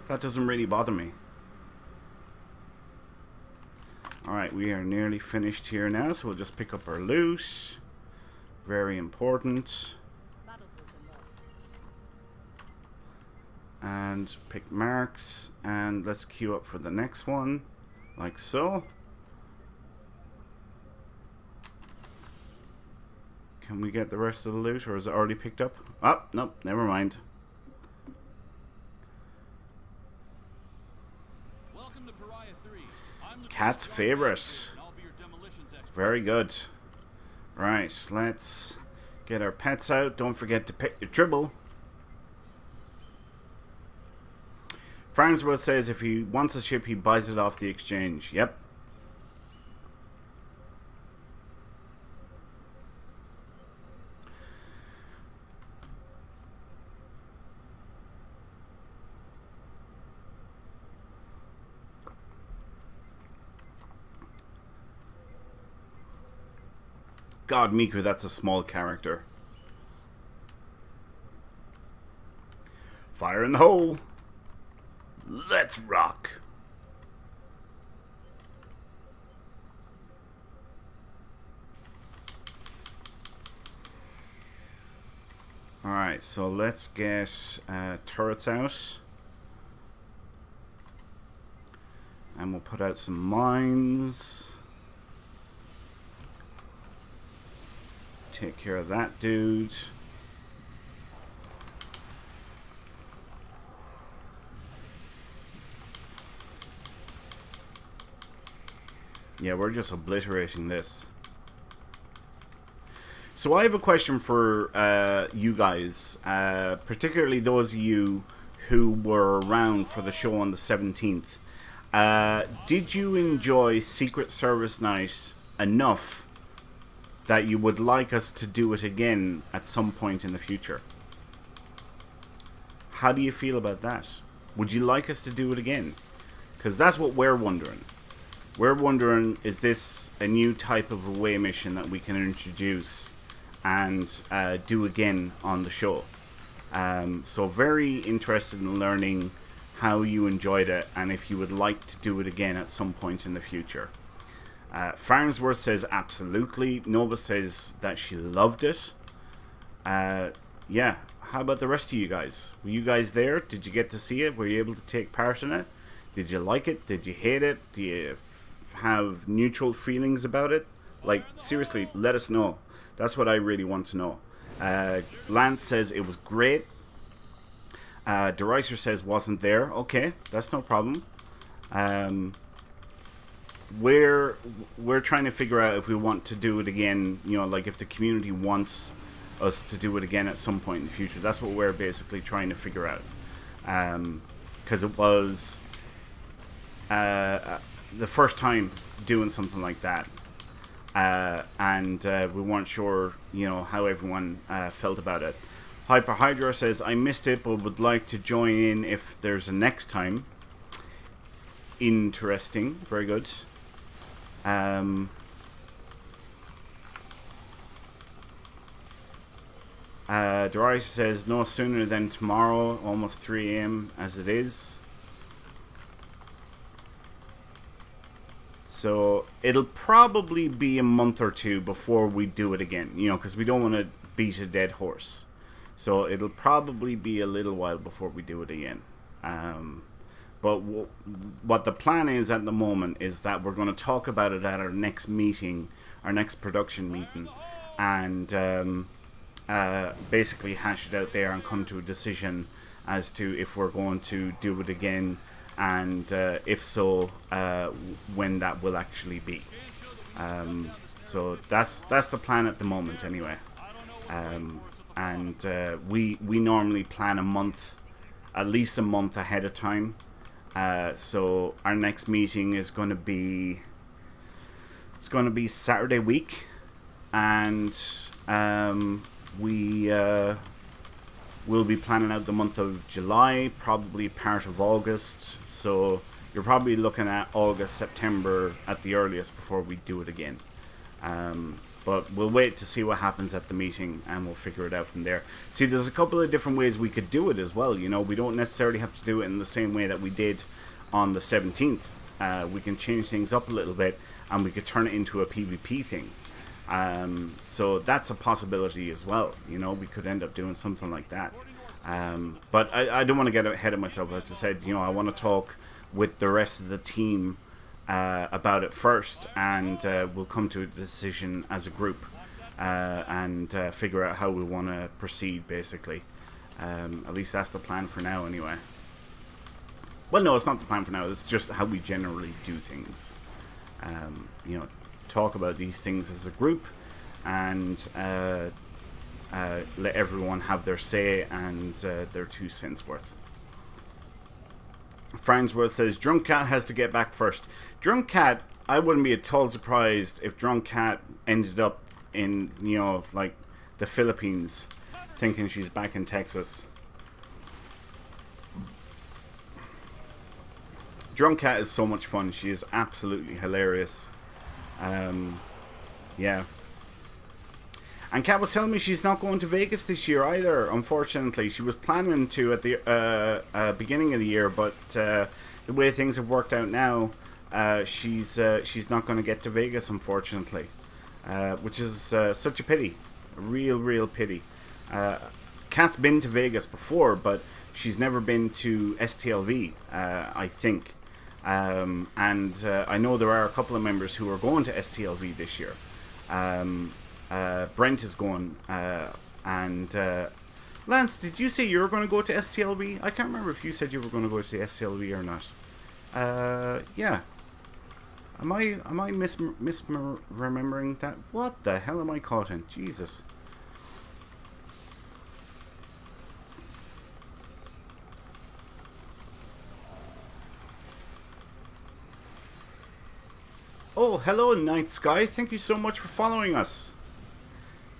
That doesn't really bother me. Alright, we are nearly finished here now, so we'll just pick up our loot. Very important. And pick marks, and let's queue up for the next one, like so. Can we get the rest of the loot, or is it already picked up? Oh, nope, never mind. Welcome to Pariah 3. I'm Cat's favorite. Very good. Right, let's get our pets out. Don't forget to pick your tribble. Farnsworth says if he wants a ship, he buys it off the exchange. Yep. God, Miku, that's a small character. Fire in the hole. Let's rock. Alright, so let's get turrets out. And we'll put out some mines. Take care of that dude. Yeah, we're just obliterating this. So I have a question for you guys, particularly those of you who were around for the show on the 17th. Did you enjoy Secret Service Night enough that you would like us to do it again at some point in the future? How do you feel about that? Would you like us to do it again? Because that's what we're wondering. we're wondering, is this a new type of away mission that we can introduce and do again on the show? So very interested in learning how you enjoyed it and if you would like to do it again at some point in the future. Farnsworth says absolutely. Nova says that she loved it. Yeah, how about the rest of you guys? Were you guys there? Did you get to see it? Were you able to take part in it? Did you like it? Did you hate it? Do you have neutral feelings about it? Like, seriously, let us know. That's what I really want to know. Lance says it was great. DeRicer says wasn't there. Okay, that's no problem. We're trying to figure out if we want to do it again. You know, like if the community wants us to do it again at some point in the future. That's what we're basically trying to figure out. Because it was the first time doing something like that. And we weren't sure, you know, how everyone felt about it. Hyper Hydra says, I missed it, but would like to join in if there's a next time. Interesting. Very good. Darius says, no sooner than tomorrow, almost 3 a.m. as it is. So it'll probably be a month or two before we do it again, you know, because we don't want to beat a dead horse. So it'll probably be a little while before we do it again. But what the plan is at the moment is that we're going to talk about it at our next meeting, our next production meeting, and basically hash it out there and come to a decision as to if we're going to do it again, and if so, when that will actually be. So that's the plan at the moment anyway. And we normally plan a month, at least a month ahead of time. So our next meeting is going to be Saturday week, and we will be planning out the month of July, probably part of August. So you're probably looking at August, September at the earliest before we do it again. But we'll wait to see what happens at the meeting, and we'll figure it out from there. See, there's a couple of different ways we could do it as well. You know, we don't necessarily have to do it in the same way that we did on the 17th. We can change things up a little bit, and we could turn it into a PvP thing. So that's a possibility as well. You know, we could end up doing something like that. But I don't want to get ahead of myself. As I said, you know, I want to talk with the rest of the team about it first, and we'll come to a decision as a group and figure out how we want to proceed, basically. At least that's the plan for now anyway. Well, no, it's not the plan for now. It's just how we generally do things. You know, talk about these things as a group, and let everyone have their say and their 2 cents worth. Farnsworth says, Drunk Cat has to get back first. Drunk Cat, I wouldn't be at all surprised if Drunk Cat ended up in, you know, like the Philippines, thinking she's back in Texas. Drunk Cat is so much fun. She is absolutely hilarious. Yeah. And Kat was telling me she's not going to Vegas this year either, unfortunately. She was planning to at the beginning of the year, but the way things have worked out now, she's not going to get to Vegas, unfortunately. Which is such a pity. A real pity. Kat's been to Vegas before, but she's never been to STLV, I think. And I know there are a couple of members who are going to STLV this year. Brent is going, and Lance, did you say you were going to go to STLV? I can't remember if you said you were going to go to the STLV or not. Yeah. Am I misremembering that? What the hell am I caught in? Jesus. Oh, hello, Night Sky. Thank you so much for following us.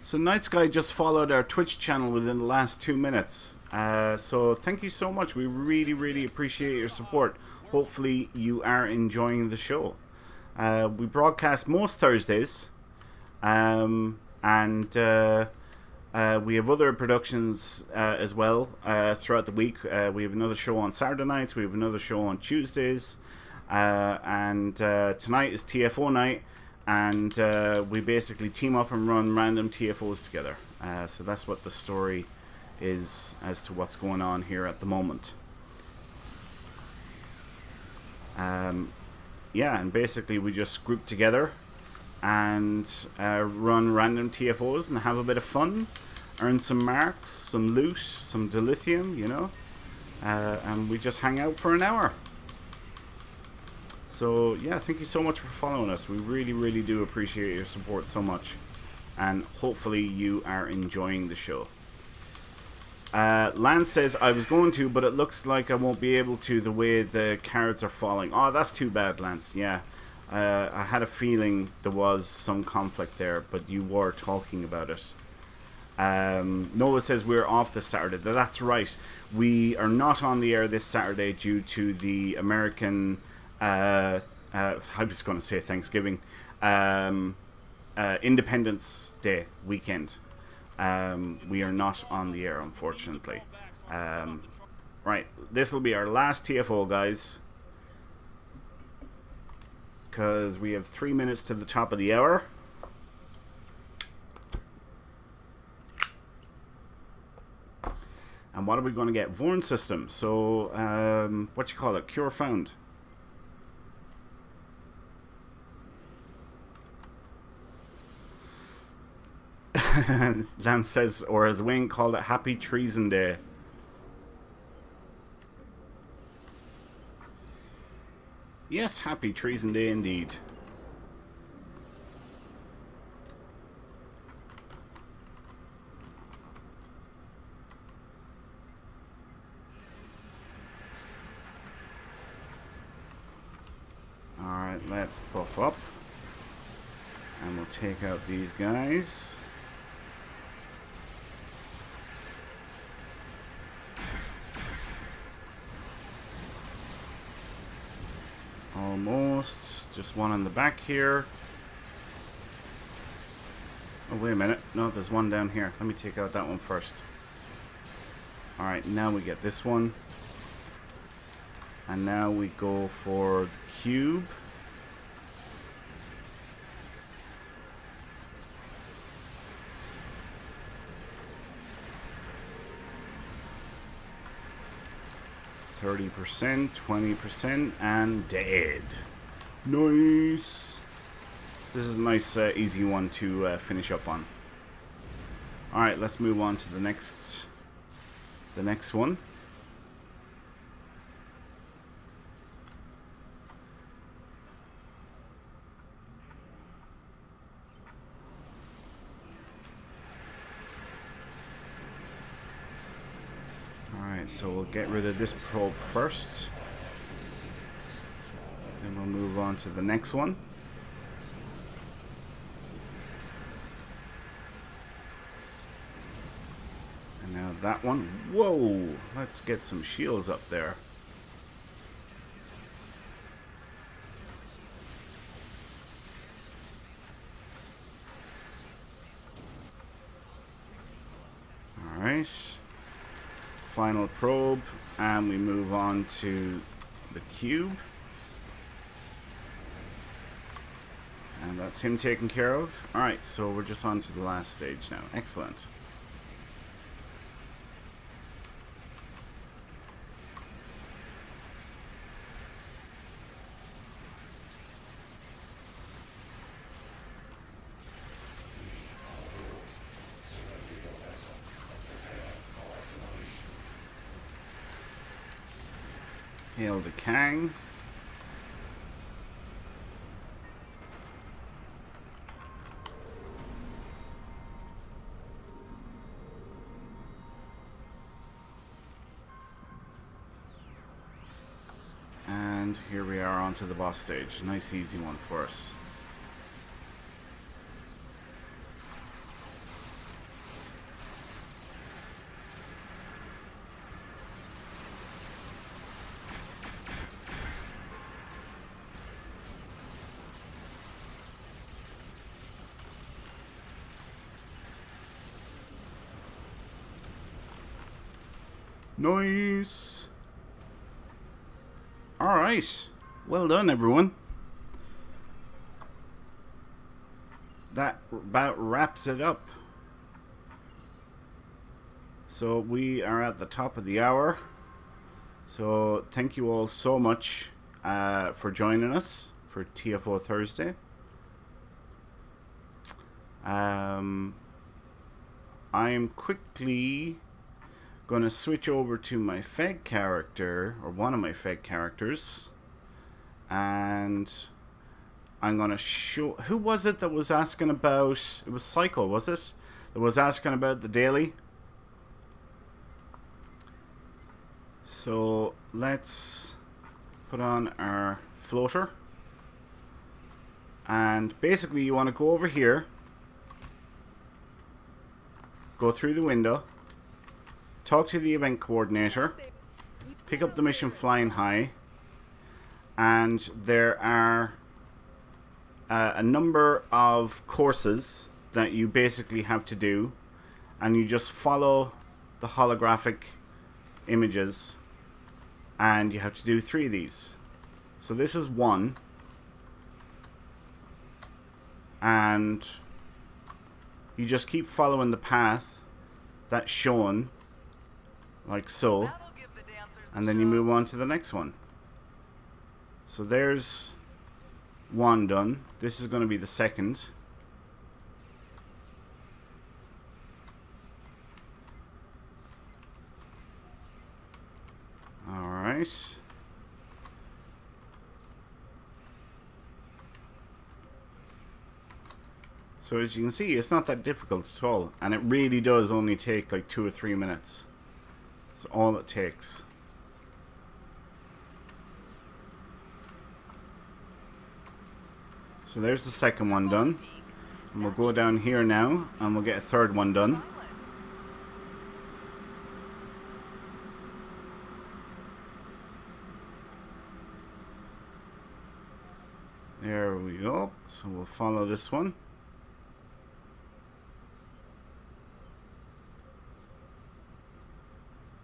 So Night Sky just followed our Twitch channel within the last 2 minutes. So thank you so much. We really appreciate your support. Hopefully you are enjoying the show. We broadcast most Thursdays, and we have other productions as well throughout the week. We have another show on Saturday nights. We have another show on Tuesdays. And tonight is TFO night. And we basically team up and run random TFOs together. So that's what the story is as to what's going on here at the moment. Yeah, and basically we just group together and run random TFOs and have a bit of fun, earn some marks, some loot, some dilithium, you know, and we just hang out for an hour. So yeah, thank you so much for following us. We really, really do appreciate your support so much, and hopefully you are enjoying the show. Lance says, I was going to, but it looks like I won't be able to the way the cards are falling. Oh, that's too bad, Lance. Yeah, I had a feeling there was some conflict there, but you were talking about it. Noah says we're off this Saturday. That's right. We are not on the air this Saturday due to the American, I was going to say Thanksgiving, Independence Day weekend. We are not on the air, unfortunately. Right, this will be our last TFO, guys, because we have 3 minutes to the top of the hour. And what are we going to get? Vorn system. So, what you call it? Cure found. Lance says, or as Wayne called it, Happy Treason Day. Yes, Happy Treason Day indeed. Alright, let's buff up. And we'll take out these guys. Almost. Just one on the back here. Oh, wait a minute. No, there's one down here. Let me take out that one first. Alright, now we get this one. And now we go for the cube. %, 20%, and dead. Nice. This is a nice, easy one to finish up on. All right, let's move on to the next one. So we'll get rid of this probe first. Then we'll move on to the next one. And now that one. Whoa! Let's get some shields up there. Alright. Final probe, and we move on to the cube, and that's him taken care of. Alright, so we're just on to the last stage now. Excellent. Hail the Kang. And here we are onto the boss stage. Nice easy one for us. Nice. Alright. Well done, everyone. That about wraps it up. So we are at the top of the hour. So thank you all so much for joining us for TFO Thursday. I'm quickly going to switch over to my Feg character, or one of my Feg characters, and I'm going to show... Who was it that was asking about... It was Psycho, was it? That was asking about the daily. So let's put on our floater. And basically you want to go over here, go through the window, talk to the event coordinator, pick up the mission Flying High, and there are a number of courses that you basically have to do, and you just follow the holographic images, and you have to do 3 of these. So this is 1, and you just keep following the path that's shown, like so, and then you move on to the next one. So there's 1 done. This is going to be the second. Alright. So as you can see, it's not that difficult at all, and it really does only take like 2 or 3 minutes. That's all it takes. So there's the second one done, and we'll go down here now and we'll get a third one done. There we go. So we'll follow this one.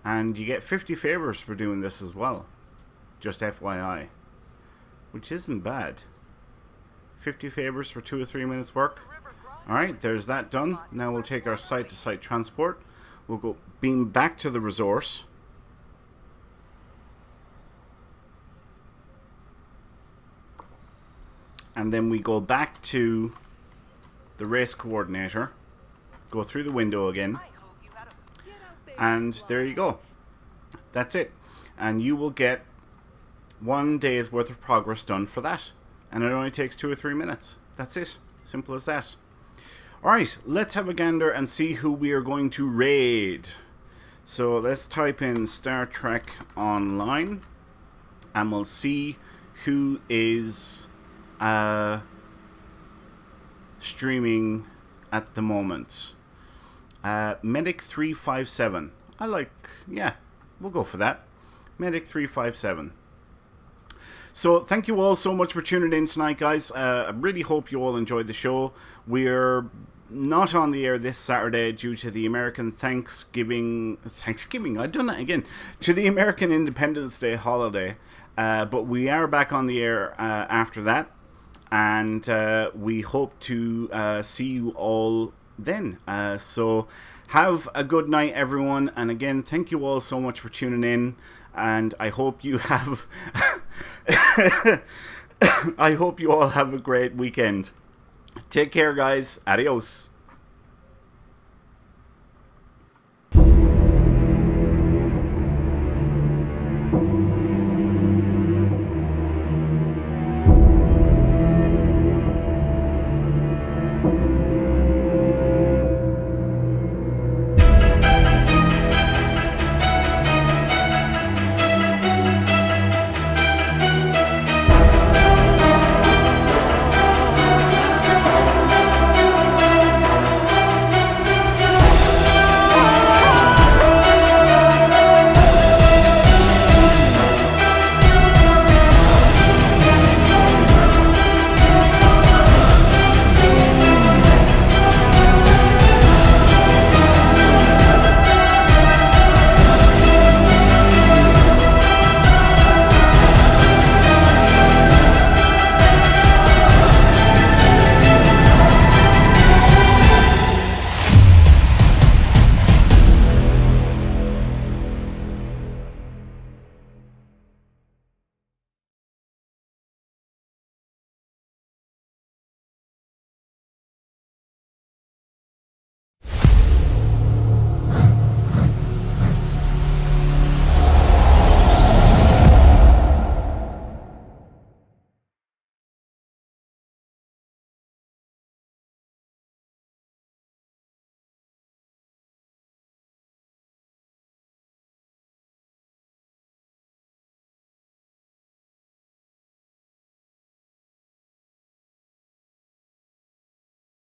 And you get 50 favors for doing this as well. Just FYI. Which isn't bad. 50 favors for 2 or 3 minutes work. Alright, there's that done. Now we'll take our site-to-site transport. We'll go beam back to the resort. And then we go back to the race coordinator. Go through the window again. And there you go. That's it. And you will get 1 day's worth of progress done for that. And it only takes 2 or 3 minutes. That's it. Simple as that. Alright, let's have a gander and see who we are going to raid. So let's type in Star Trek Online. And we'll see who is streaming at the moment. Medic 357. I like, yeah, we'll go for that. Medic 357. So thank you all so much for tuning in tonight, guys. I really hope you all enjoyed the show. We're not on the air this Saturday due to the American Thanksgiving, I've done that again, to the American Independence Day holiday. But we are back on the air after that. And we hope to see you all then. So have a good night, everyone, and again, thank you all so much for tuning in, and I hope you have I hope you all have a great weekend. Take care, guys. Adios.